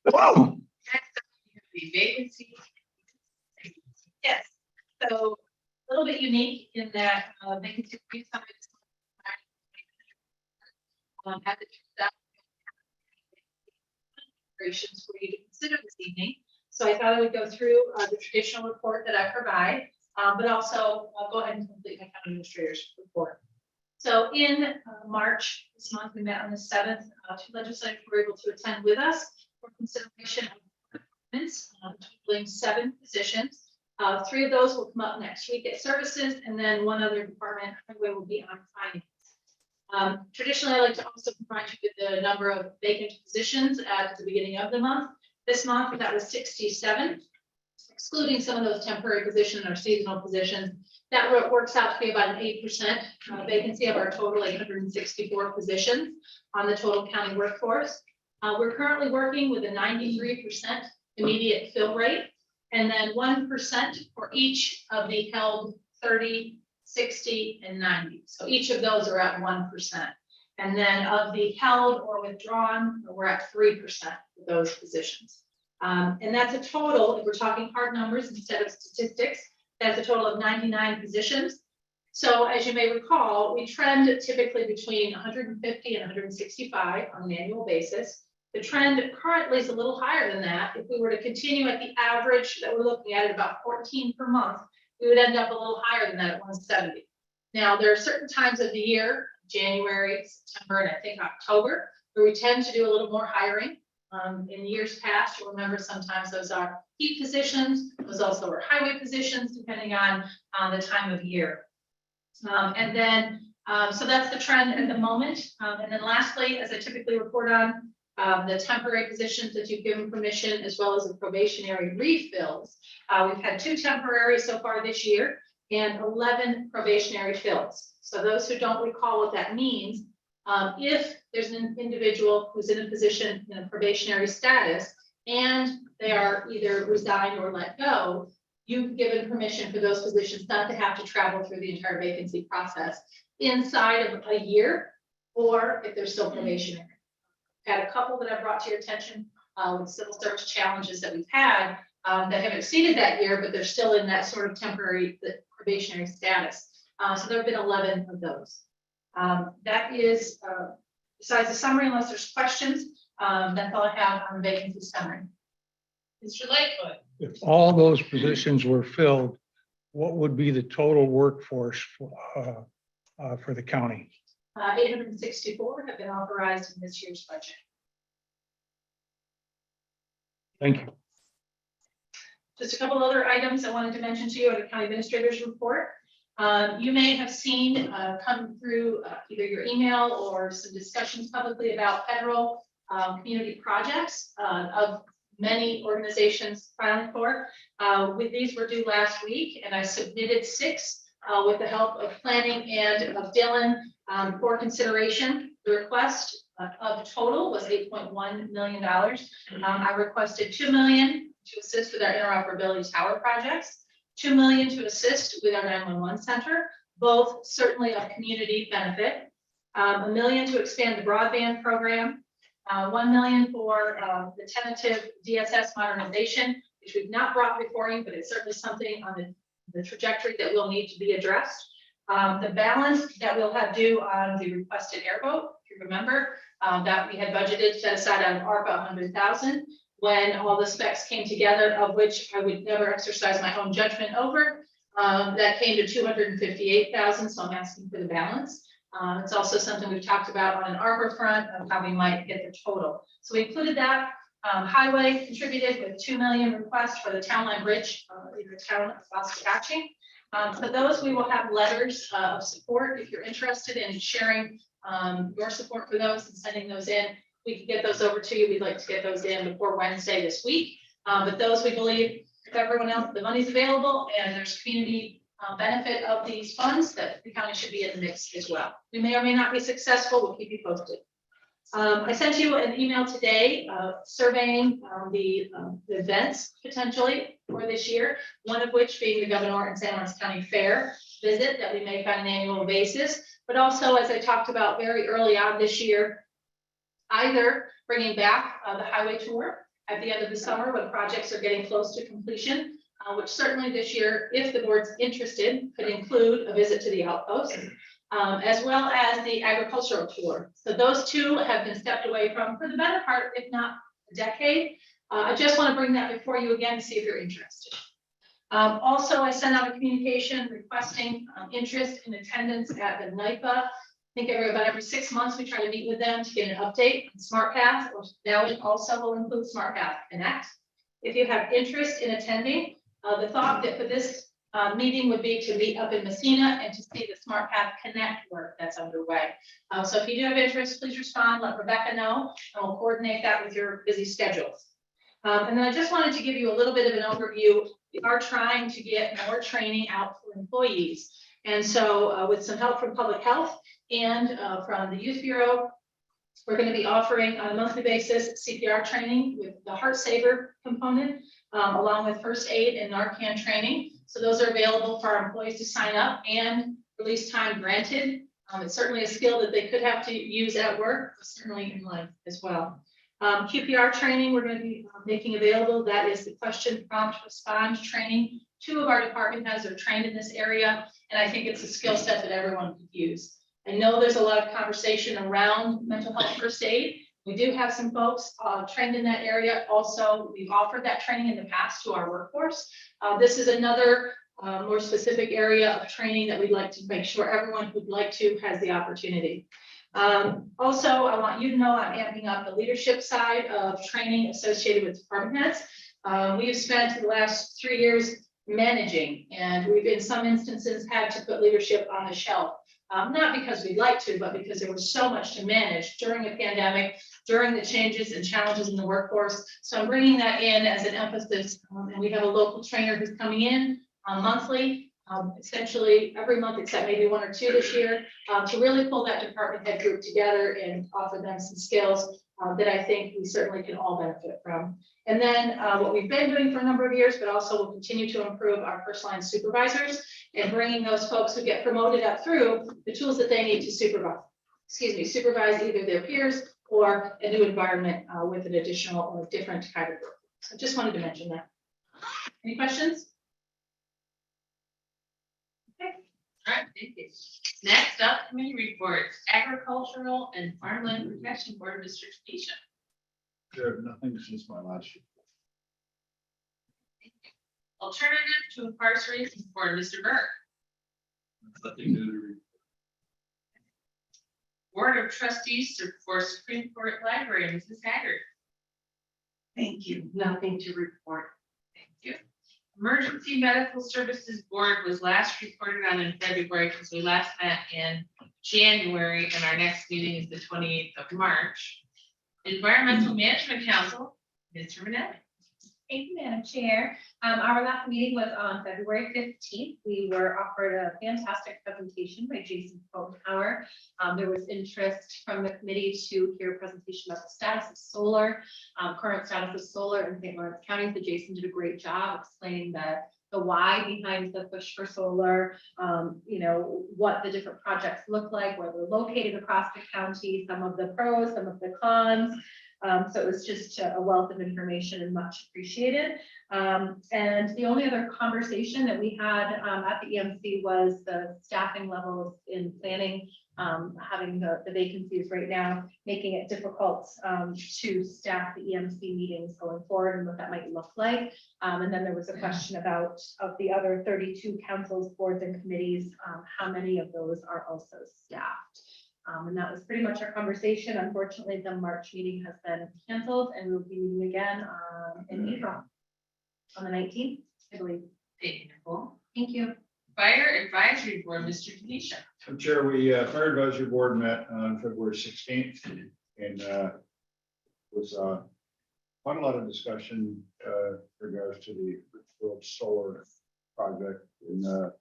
Next up, we have the vacancy. Yes, so a little bit unique in that vacancy. At the operations for you to consider this evening. So I thought I would go through the traditional report that I provide, but also I'll go ahead and complete my county administrator's report. So in March this month, we met on the 7th. 2 legislators were able to attend with us for consideration of appointments, totaling 7 positions. 3 of those will come up next week at services, and then 1 other department highway will be on finance. Traditionally, I like to also provide you with the number of vacant positions at the beginning of the month. This month, that was 67. excluding some of those temporary positions or seasonal positions, that works out to be about an 8% vacancy of our total 864 positions on the total county workforce. We're currently working with a 93% immediate fill rate, and then 1% for each of the held 30, 60, and 90. So each of those are at 1%. And then of the held or withdrawn, we're at 3% for those positions. And that's a total, if we're talking hard numbers instead of statistics, that's a total of 99 positions. So as you may recall, we trend typically between 150 and 165 on an annual basis. The trend currently is a little higher than that. If we were to continue at the average that we're looking at about 14 per month, we would end up a little higher than that at 170. Now, there are certain times of the year, January, September, and I think October, where we tend to do a little more hiring. In years past, you'll remember sometimes those are heat positions, those also are highway positions, depending on the time of year. So that's the trend at the moment. And then lastly, as I typically report on, the temporary positions that you've given permission, as well as the probationary refills. We've had 2 temporary so far this year and 11 probationary fills. So those who don't recall what that means, if there's an individual who's in a position in a probationary status and they are either resigned or let go, you've given permission for those positions not to have to travel through the entire vacancy process inside of a year, or if they're still probationary. Had a couple that I brought to your attention with civil service challenges that we've had that have exceeded that year, but they're still in that sort of temporary probationary status. So there have been 11 of those. That is, besides the summary, unless there's questions, that's all I have on the vacancy summary. Mr. Lightfoot. If all those positions were filled, what would be the total workforce for the county? 864 have been authorized in this year's budget. Thank you. Just a couple other items I wanted to mention to you on the county administrator's report. You may have seen come through either your email or some discussions publicly about federal community projects of many organizations filing for. With these were due last week, and I submitted 6 with the help of planning and of Dylan for consideration. The request of total was $8.1 million. I requested $2 million to assist with our interoperability tower projects, $2 million to assist with our 911 center, both certainly of community benefit, $1 million to expand the broadband program, $1 million for the tentative DSS modernization, which we've not brought before you, but it's certainly something on the trajectory that will need to be addressed. The balance that we'll have due on the requested airboat, if you remember, that we had budgeted set aside out of ARPA 100,000. When all the specs came together, of which I would never exercise my own judgment over, that came to 258,000. So I'm asking for the balance. It's also something we've talked about on an ARPA front of how we might get the total. So we included that. Highway contributed with 2 million requests for the town line bridge, in the town of Oshkosh. For those, we will have letters of support if you're interested in sharing your support for those and sending those in. We can get those over to you. We'd like to get those in before Wednesday this week. But those, we believe, if everyone else, the money's available and there's community benefit of these funds, that the county should be in the mix as well. We may or may not be successful. We'll keep you posted. I sent you an email today surveying the events potentially for this year, one of which being the Governor and San Luis County Fair visit that we make on an annual basis, but also, as I talked about very early on this year, either bringing back the highway tour at the end of the summer when projects are getting close to completion, which certainly this year, if the board's interested, could include a visit to the outpost, as well as the agricultural tour. So those 2 have been stepped away from for the better part, if not a decade. I just want to bring that before you again to see if you're interested. Also, I sent out a communication requesting interest in attendance at the NIPA. I think about every 6 months we try to meet with them to get an update on SmartPath, which now it also will include SmartPath Connect. If you have interest in attending, the thought that for this meeting would be to meet up in Messina and to see the SmartPath Connect work that's underway. So if you do have interest, please respond, let Rebecca know, and we'll coordinate that with your busy schedules. And then I just wanted to give you a little bit of an overview. We are trying to get more training out for employees. And so with some help from public health and from the Youth Bureau, we're going to be offering on a monthly basis CPR training with the Heart Saver component, along with first aid and Narcan training. So those are available for our employees to sign up and release time granted. It's certainly a skill that they could have to use at work, but certainly in life as well. QPR training we're going to be making available. That is the question prompt respond training. 2 of our department heads are trained in this area, and I think it's a skill set that everyone could use. I know there's a lot of conversation around mental health first aid. We do have some folks trained in that area. Also, we've offered that training in the past to our workforce. This is another more specific area of training that we'd like to make sure everyone who'd like to has the opportunity. Also, I want you to know I'm amping up the leadership side of training associated with department heads. We have spent the last 3 years managing, and we've in some instances had to put leadership on the shelf. Not because we'd like to, but because there was so much to manage during a pandemic, during the changes and challenges in the workforce. So I'm bringing that in as an emphasis, and we have a local trainer who's coming in monthly, essentially every month except maybe 1 or 2 this year, to really pull that department head group together and offer them some skills that I think we certainly can all benefit from. And then what we've been doing for a number of years, but also will continue to improve our first line supervisors and bringing those folks who get promoted up through the tools that they need to supervise either their peers or a new environment with an additional or different kind of work. So just wanted to mention that. Any questions? Okay, all right, thank you. Next up, committee reports, Agricultural and Farmland Protection Board, Mr. Tanisha. There, nothing since my last year. Alternative to Incarceration Board, Mr. Burke. Nothing new to report. Board of Trustees for Supreme Court Library, Mrs. Haggard. Thank you. Nothing to report. Thank you. Emergency Medical Services Board was last reported on in February because we last met in January, and our next meeting is the 28th of March. Environmental Management Council, Ms. Terminelli. Thank you, Madam Chair. Our last meeting was on February 15th. We were offered a fantastic presentation by Jason Potenhauer. There was interest from the committee to hear a presentation about the status of solar, current status of solar in St. Lawrence County. So Jason did a great job explaining the why behind the push for solar, what the different projects look like, where they're located across the county, some of the pros, some of the cons. So it was just a wealth of information and much appreciated. And the only other conversation that we had at the EMC was the staffing levels in planning, having the vacancies right now, making it difficult to staff the EMC meetings going forward and what that might look like. And then there was a question about of the other 32 councils, boards and committees, how many of those are also staffed. And that was pretty much our conversation. Unfortunately, the March meeting has been canceled and we'll be meeting again in April on the 19th, I believe. Thank you, Nicole. Thank you. Fire Advisory Board, Mr. Tanisha. So Chair, we, Fire Advisory Board met on February 16th and was quite a lot of discussion regards to the Richfield solar project in the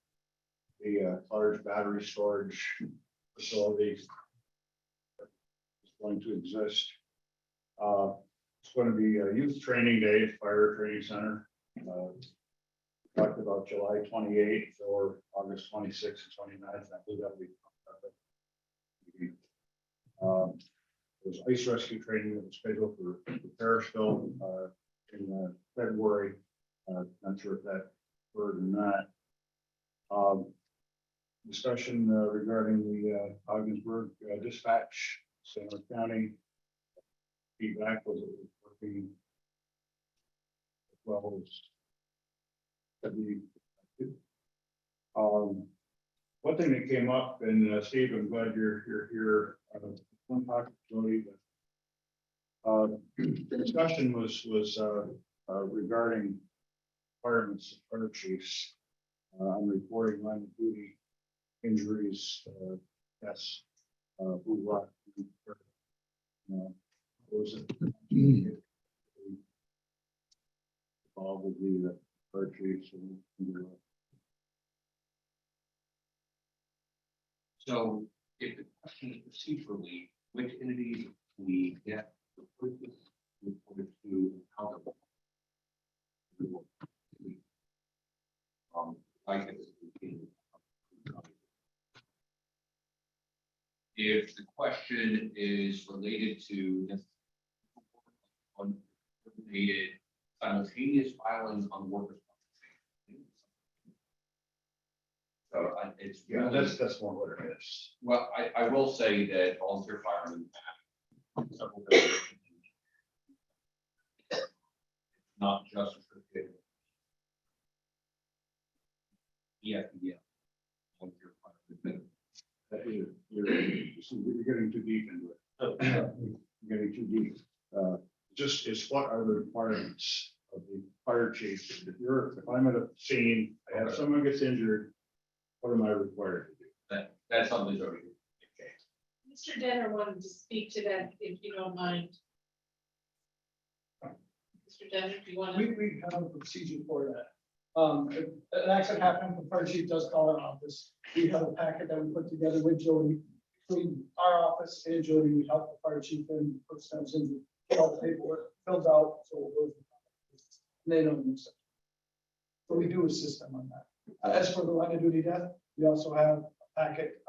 large battery storage facility that's going to exist. It's going to be a youth training day at Fire Training Center. Talked about July 28th or August 26th and 29th. I believe that'll be. There's ice rescue training that was scheduled for Parrishville in February. Not sure if that occurred or not. Discussion regarding the Ogdensburg dispatch, Santa County. Feedback was it was working as well as could be. One thing that came up, and Steve, I'm glad you're here. One possibility, the discussion was regarding requirements of fire chiefs on reporting line of duty injuries, yes, who what, was it? Probably the purchase and. So if the question is procedurally, which entities we get the purchase reported to how the. Like it. If the question is related to unrelated simultaneous filings on workers' compensation. So it's. Yeah, that's more what it is. Well, I will say that volunteer firemen have several variations. Not just restricted. Yeah. Volunteer firemen. You're getting too deep into it. You're getting too deep. Just is what are the requirements of the fire chief? If I'm at a scene, I have someone gets injured, what am I required to do? That's something that's already. Mr. Denner wanted to speak to that, if you don't mind. Mr. Denner, do you want to? We have a procedure for that. If an accident happened, the fire chief does call our office. We have a packet that we put together with Jody, between our office and Jody, we help the fire chief and put steps in, get all the paperwork filled out, so it goes. And they don't use it. So we do assist them on that. As for the line of duty death, we also have a packet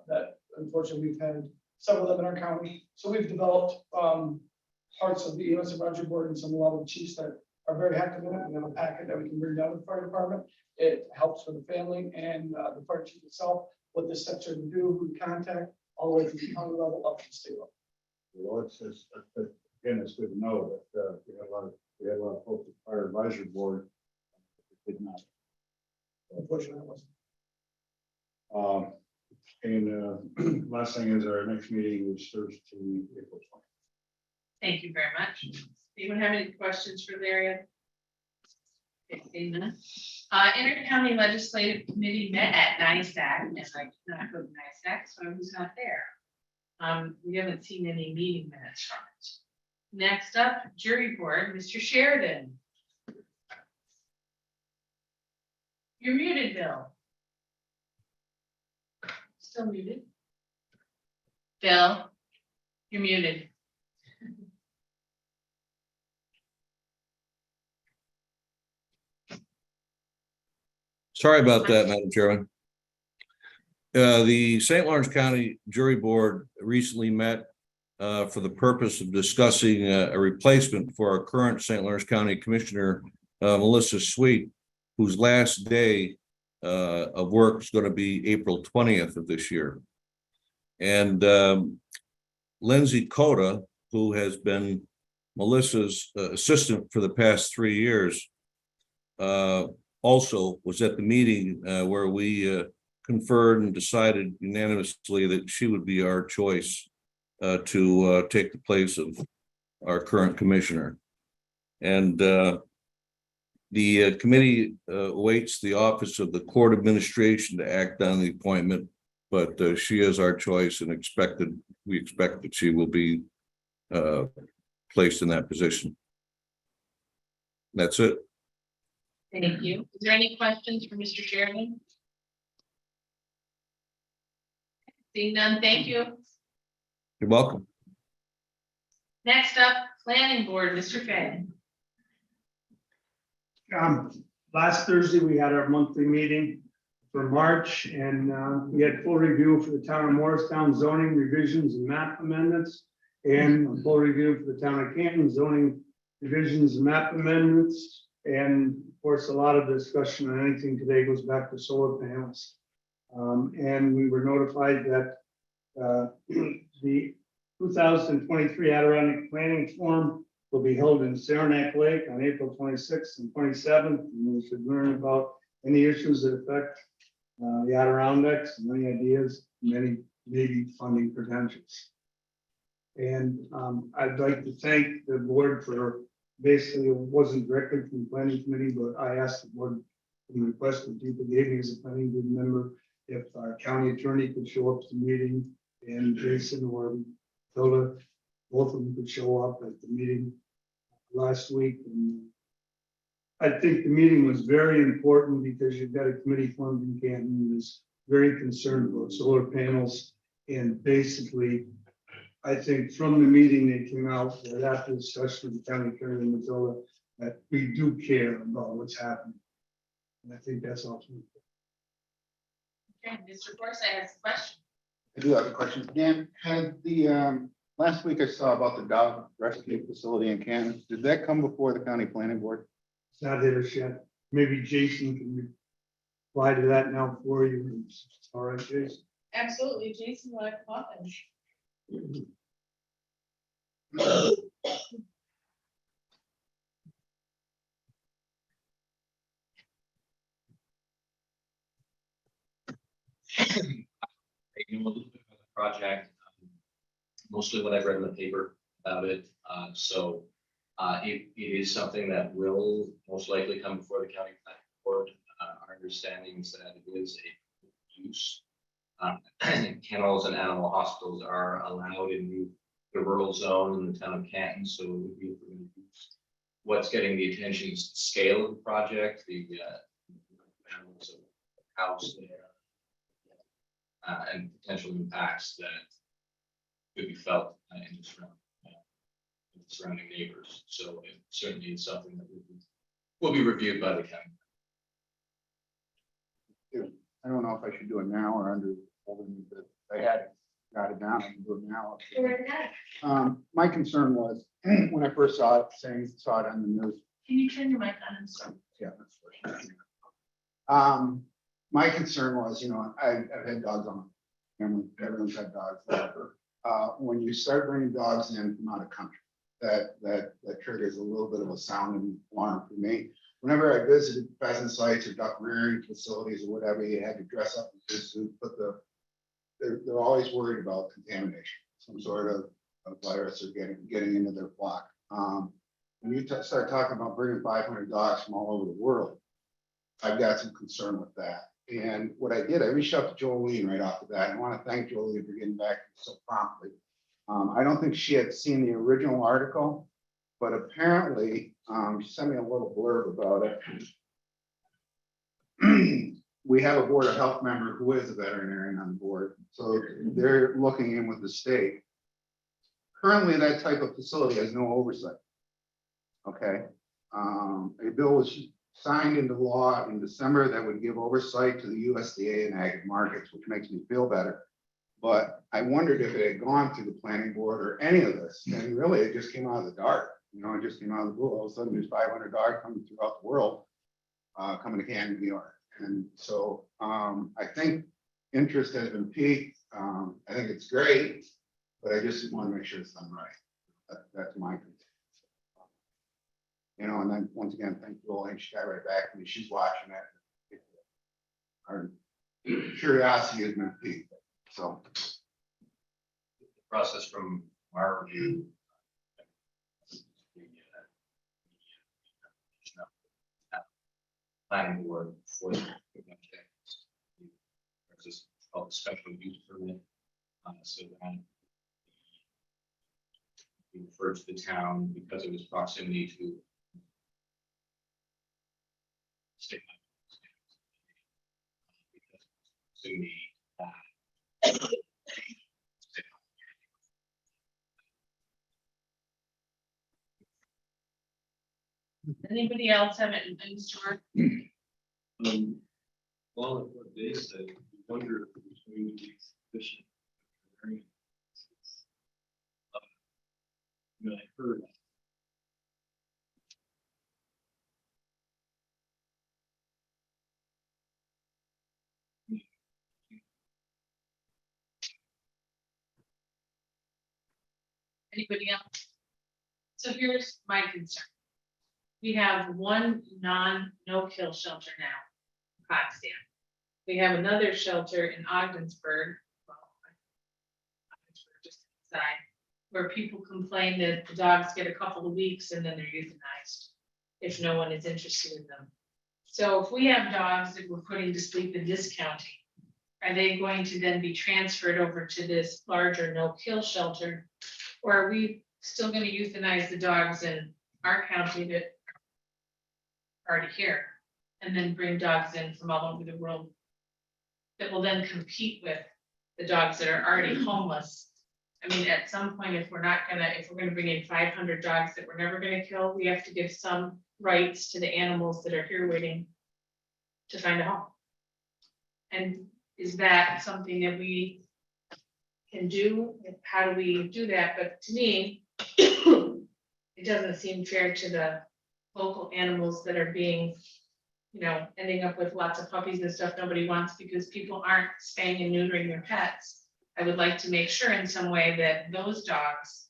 that unfortunately we've had several of them in our county. So we've developed parts of the EMS advisory board and a lot of the chiefs that are very active in it. We have a packet that we can bring down to the fire department. It helps for the family and the fire chief itself, what the steps are to do, who to contact, all the way from the county level up to the state level. Well, it's just, again, it's good to know that we had a lot of folks at fire advisory board. Did not. Unfortunately, it wasn't. And last thing is our next meeting was Thursday, April 20th. Thank you very much. Anyone have any questions for Larry? 15 minutes. Inter-County Legislative Committee met at NISAC, and I did not go to NISAC, so I was not there. We haven't seen any meeting minutes from it. Next up, Jury Board, Mr. Sheridan. You're muted, Bill. Still muted. Bill, you're muted. Sorry about that, Madam Chairman. The St. Lawrence County Jury Board recently met for the purpose of discussing a replacement for our current St. Lawrence County Commissioner, Melissa Sweet, whose last day of work is going to be April 20th of this year. And Lindsay Coda, who has been Melissa's assistant for the past 3 years, also was at the meeting where we conferred and decided unanimously that she would be our choice to take the place of our current commissioner. And the committee awaits the office of the court administration to act on the appointment, but she is our choice and we expect that she will be placed in that position. That's it. Thank you. Is there any questions for Mr. Sheridan? Seeing none, thank you. You're welcome. Next up, Planning Board, Mr. Fay. Last Thursday, we had our monthly meeting for March, and we had full review for the town of Morristown zoning revisions and map amendments, and a full review for the town of Canton zoning revisions and map amendments. And of course, a lot of discussion on anything today goes back to solar panels. And we were notified that the 2023 Adirondack Planning Forum will be held in Saranac Lake on April 26th and 27th. And we should learn about any issues that affect the Adirondacks and any ideas, many maybe funding potentials. And I'd like to thank the board for, basically it wasn't directly from the planning committee, but I asked the board in the request that people gave me as a planning board member if our county attorney could show up to the meeting, and Jason or Hilda, both of them could show up at the meeting last week. And I think the meeting was very important because you've got a committee formed in Canton who's very concerned about solar panels. And basically, I think from the meeting, they came out that after discussion with the county attorney in Missoula, that we do care about what's happening. And I think that's awesome. Okay, Mr. Forsythe has a question. I do have a question. Dan, had the, last week I saw about the dog rescue facility in Canton. Did that come before the county planning board? It's not hit us yet. Maybe Jason can reply to that now for you. All right, Jason. Absolutely, Jason, want to come up and I know a little bit about the project, mostly what I've read in the paper about it. It is something that will most likely come before the county planning board. Our understanding is that it is a use. Kennels and animal hospitals are allowed in the rural zone in the town of Canton, so it would be a permitted use. What's getting the attention is the scale of the project, the animals of the house there. And potential impacts that could be felt in the surrounding neighbors. So it certainly is something that will be reviewed by the county. I don't know if I should do it now or under, but I had got it down, I can do it now. My concern was, when I first saw it on the news. Can you turn your mic on? Yeah, that's right. My concern was, I've had dogs on my family, everyone's had dogs, whatever. When you start bringing dogs in from out of country, that triggers a little bit of a sound and alarm for me. Whenever I visited pheasant sites or duck rearing facilities or whatever, you had to dress up in this suit, but they're always worried about contamination, some sort of virus or getting into their flock. When you start talking about bringing 500 dogs from all over the world, I've got some concern with that. And what I did, I reached out to Jolene right off the bat. I want to thank Jolene for getting back so promptly. I don't think she had seen the original article, but apparently she sent me a little blurb about it. We have a Board of Health member who is a veterinarian on the board, so they're looking in with the state. Currently, that type of facility has no oversight. Okay, a bill was signed into law in December that would give oversight to the USDA and ag markets, which makes me feel better. But I wondered if it had gone through the planning board or any of this, and really it just came out of the dark. It just came out of the blue. All of a sudden, there's 500 dogs coming throughout the world, coming to Canton, New York. And so I think interest has been piqued. I think it's great, but I just want to make sure it's done right. That's my concern. And then once again, thank you all. She got right back to me. She's watching it. Our curiosity has been piqued. So The process from our review. Planning board for the this called special use permit. So that we refer to the town because of its proximity to state. Because proximity Anybody else have it in store? Well, what they said, we wonder if it's going to be sufficient. I heard. Anybody else? So here's my concern. We have one no-kill shelter now, Potsdam. We have another shelter in Ogdensburg. Well, Ogdensburg just inside, where people complain that the dogs get a couple of weeks and then they're euthanized if no one is interested in them. So if we have dogs that we're putting to sleep in this county, are they going to then be transferred over to this larger no-kill shelter? Or are we still going to euthanize the dogs in our county that already here. And then bring dogs in from all over the world that will then compete with the dogs that are already homeless. I mean, at some point, if we're gonna bring in 500 dogs that we're never gonna kill, we have to give some rights to the animals that are here waiting to find a home. And is that something that we can do? How do we do that? But to me, it doesn't seem fair to the local animals that are being, ending up with lots of puppies and stuff nobody wants because people aren't spaying and neutering their pets. I would like to make sure in some way that those dogs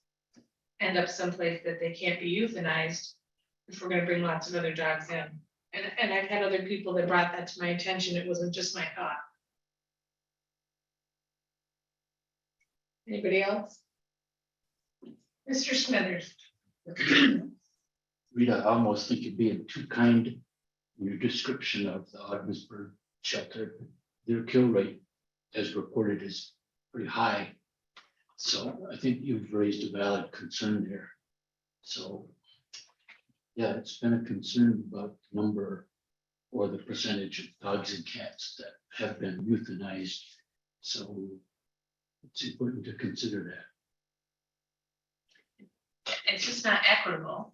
end up someplace that they can't be euthanized if we're gonna bring lots of other dogs in. And I've had other people that brought that to my attention. It wasn't just my thought. Anybody else? Mr. Smithers. Rita, I almost think you're being too kind in your description of the Ogdensburg shelter. Their kill rate, as reported, is pretty high. So I think you've raised a valid concern there. So, yeah, it's been a concern about the number or the percentage of dogs and cats that have been euthanized. So it's important to consider that. It's just not equitable.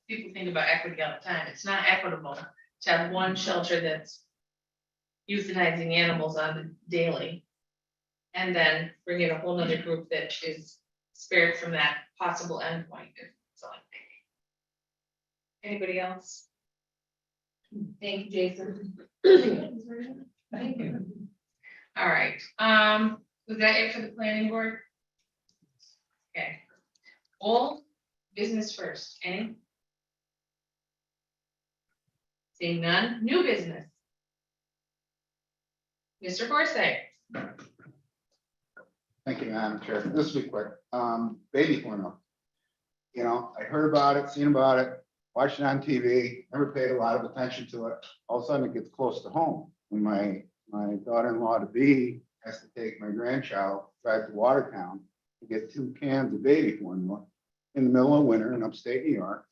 People think about equity all the time. It's not equitable to have one shelter that's euthanizing animals on the daily. And then bring in a whole nother group that is spared from that possible endpoint. So I'm thinking. Anybody else? Thank you, Jason. Thank you. All right, was that it for the planning board? Okay. Old business first, any? Seeing none, new business. Mr. Forsythe. Thank you, Madam Chair. This will be quick. Baby formula. I heard about it, seen about it, watched it on TV, never paid a lot of attention to it. All of a sudden it gets close to home. When my daughter-in-law to be has to take my grandchild, drive to Watertown to get 2 cans of baby formula in the middle of winter in upstate New York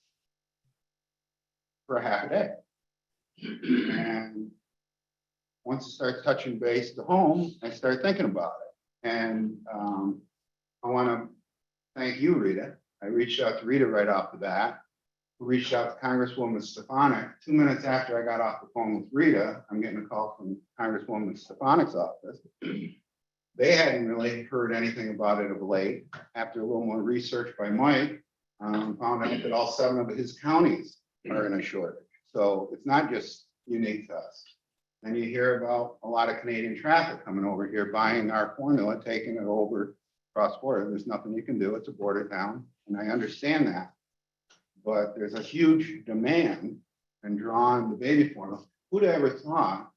for a half a day. And once it starts touching base to home, I start thinking about it. And I want to thank you, Rita. I reached out to Rita right off the bat, who reached out to Congresswoman Stefanik. 2 minutes after I got off the phone with Rita, I'm getting a call from Congresswoman Stefanik's office. They hadn't really heard anything about it of late. After a little more research by Mike, found out that all 7 of his counties are in a shortage. So it's not just unique to us. And you hear about a lot of Canadian traffic coming over here, buying our formula, taking it over cross border. There's nothing you can do. It's a border town, and I understand that. But there's a huge demand and drawing the baby formula. Who'd ever thought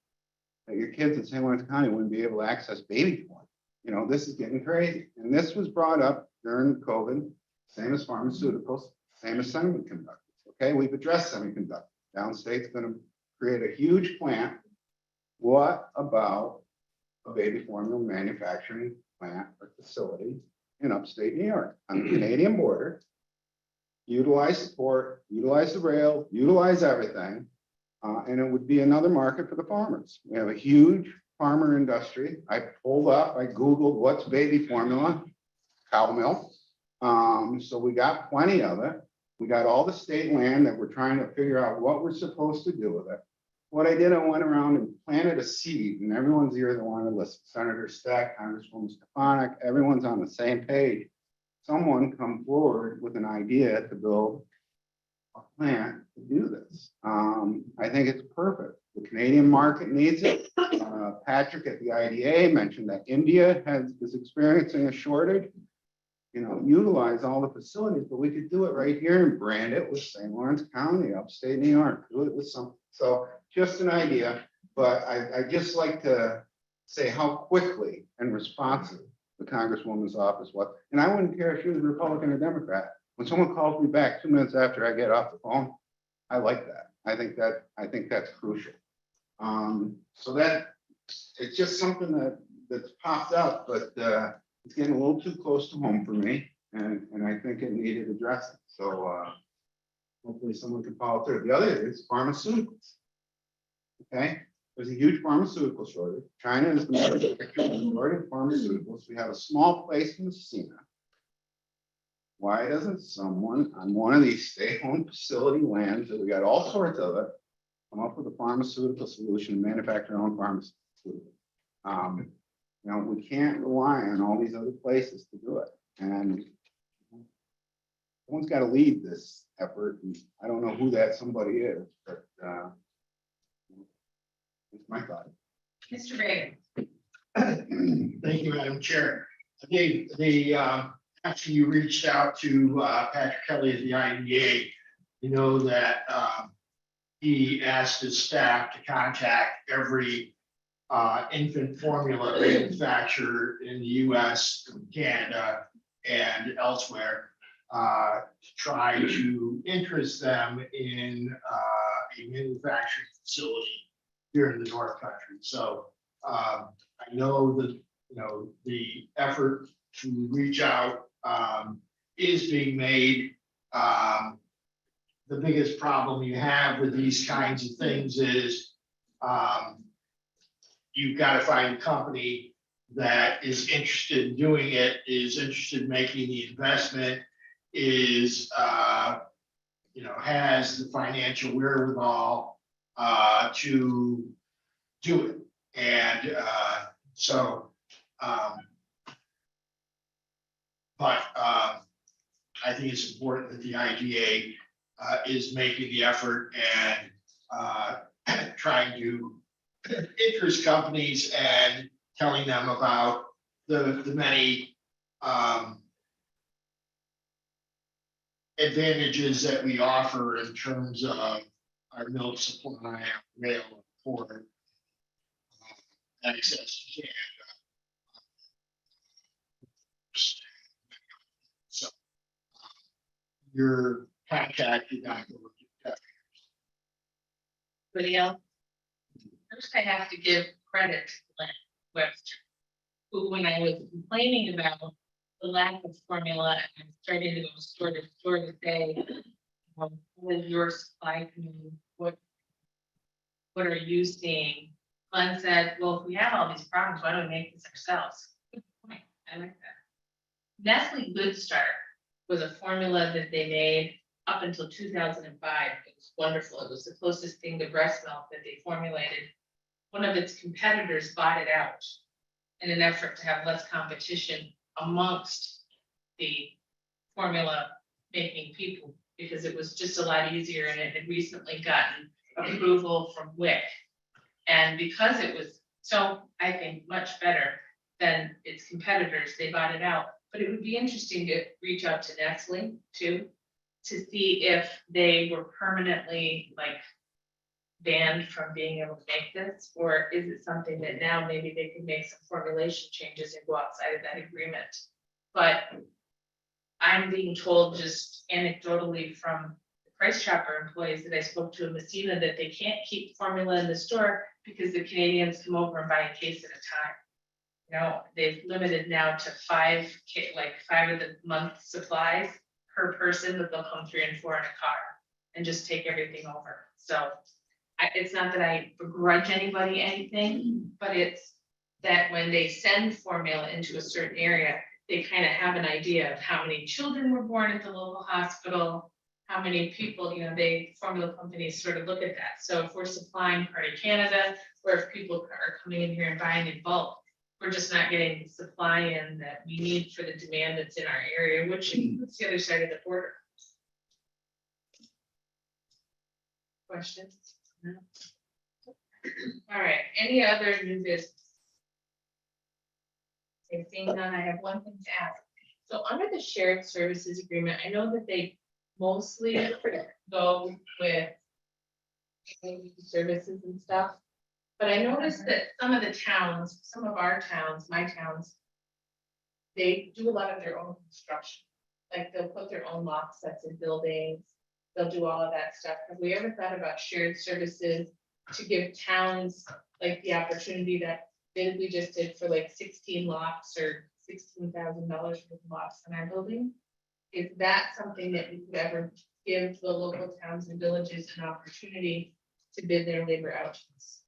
that your kids in St. Lawrence County wouldn't be able to access baby formula? This is getting crazy. And this was brought up during COVID, same as pharmaceuticals, same as semiconductors. Okay, we've addressed semiconductors. Downstate's going to create a huge plant. What about a baby formula manufacturing plant or facility in upstate New York on the Canadian border? Utilize the port, utilize the rail, utilize everything, and it would be another market for the farmers. We have a huge farmer industry. I pulled up, I Googled what's baby formula, cow milk. So we got plenty of it. We got all the state land that we're trying to figure out what we're supposed to do with it. What I did, I went around and planted a seed, and everyone's here that wanted to listen. Senator Stack, Congresswoman Stefanik, everyone's on the same page. Someone come forward with an idea to build a plant to do this. I think it's perfect. The Canadian market needs it. Patrick at the IDA mentioned that India is experiencing a shortage. Utilize all the facilities, but we could do it right here and brand it with St. Lawrence County, upstate New York. Do it with some. So just an idea, but I just like to say how quickly and responsive the Congresswoman's office was. And I wouldn't care if she was Republican or Democrat. When someone calls me back 2 minutes after I get off the phone, I like that. I think that's crucial. So that it's just something that's popped up, but it's getting a little too close to home for me, and I think it needed addressing. So Hopefully someone can follow through. The other is pharmaceuticals. Okay, there's a huge pharmaceutical shortage. China is the majority of pharmaceuticals. We have a small place in Messina. Why doesn't someone on one of these stay-home facility lands that we got all sorts of it, come up with a pharmaceutical solution, and manufacture our own pharmaceutical? You know, we can't rely on all these other places to do it. And someone's got to lead this effort. And I don't know who that somebody is, but it's my thought. Mr. Bailey. Thank you, Madam Chair. After you reached out to Patrick Kelly at the IDA, you know that he asked his staff to contact every infant formula manufacturer in the US, Canada, and elsewhere to try to interest them in a manufacturing facility here in the North Country. So I know that, you know, the effort to reach out is being made. The biggest problem you have with these kinds of things is you've got to find a company that is interested in doing it, is interested in making the investment, is you know, has the financial wherewithal to do it. And I think it's important that the IDA is making the effort and trying to interest companies and telling them about the many advantages that we offer in terms of our milk supply, rail, port, access to Canada. So your contact did not go with your Anybody else? First, I have to give credit to Glenn Webster, who, when I was complaining about the lack of formula, and I'm starting to go store to say, what is your supply committee? What are you seeing? Glenn said, well, if we have all these problems, why don't we make this ourselves? Good point. I like that. Nestle Good Start was a formula that they made up until 2005. It was wonderful. It was the closest thing to breast milk that they formulated. One of its competitors bought it out in an effort to have less competition amongst the formula making people, because it was just a lot easier and it had recently gotten approval from WIC. And because it was so, I think, much better than its competitors, they bought it out. But it would be interesting to reach out to Nestle too, to see if they were permanently like banned from being able to make this, or is it something that now maybe they can make some formulation changes and go outside of that agreement? But I'm being told just anecdotally from the Price Chopper employees that I spoke to in Messina that they can't keep formula in the store because the Canadians come over and buy a case at a time. You know, they've limited now to 5 of the month supplies per person, but they'll come 3 and 4 in a car and just take everything over. So it's not that I begrudge anybody anything, but it's that when they send formula into a certain area, they kind of have an idea of how many children were born at the local hospital, how many people, you know, formula companies sort of look at that. So if we're supplying part of Canada, or if people are coming in here and buying in bulk, we're just not getting the supply in that we need for the demand that's in our area, which includes the other side of the border. Questions? No? All right, any other new business? Okay, seeing none, I have one thing to ask. So under the shared services agreement, I know that they mostly go with services and stuff. But I noticed that some of the towns, some of our towns, my towns, they do a lot of their own construction. Like they'll put their own lock sets in buildings. They'll do all of that stuff. Have we ever thought about shared services to give towns like the opportunity that we just did for like 16 locks or $16,000 for locks in our building? Is that something that you could ever give the local towns and villages an opportunity to bid their labor out to us?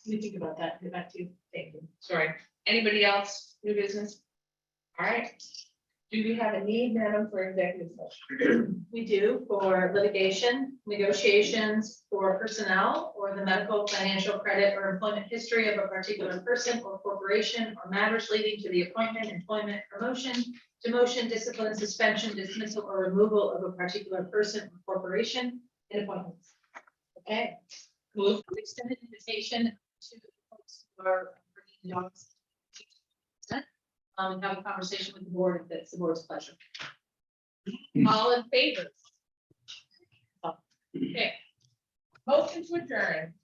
We think about that, get back to you. Thank you. Sorry. Anybody else? New business? All right. Do we have a need, madam, for executive session? We do for litigation, negotiations, for personnel, or the medical, financial, credit, or employment history of a particular person or corporation, or matters leading to the appointment, employment, promotion, demotion, discipline, suspension, dismissal, or removal of a particular person or corporation, and appointments. Okay. Move to extended invitation to the folks who are bringing dogs. Have a conversation with the board if that's the board's pleasure. All in favor? Okay. Motion to adjourn.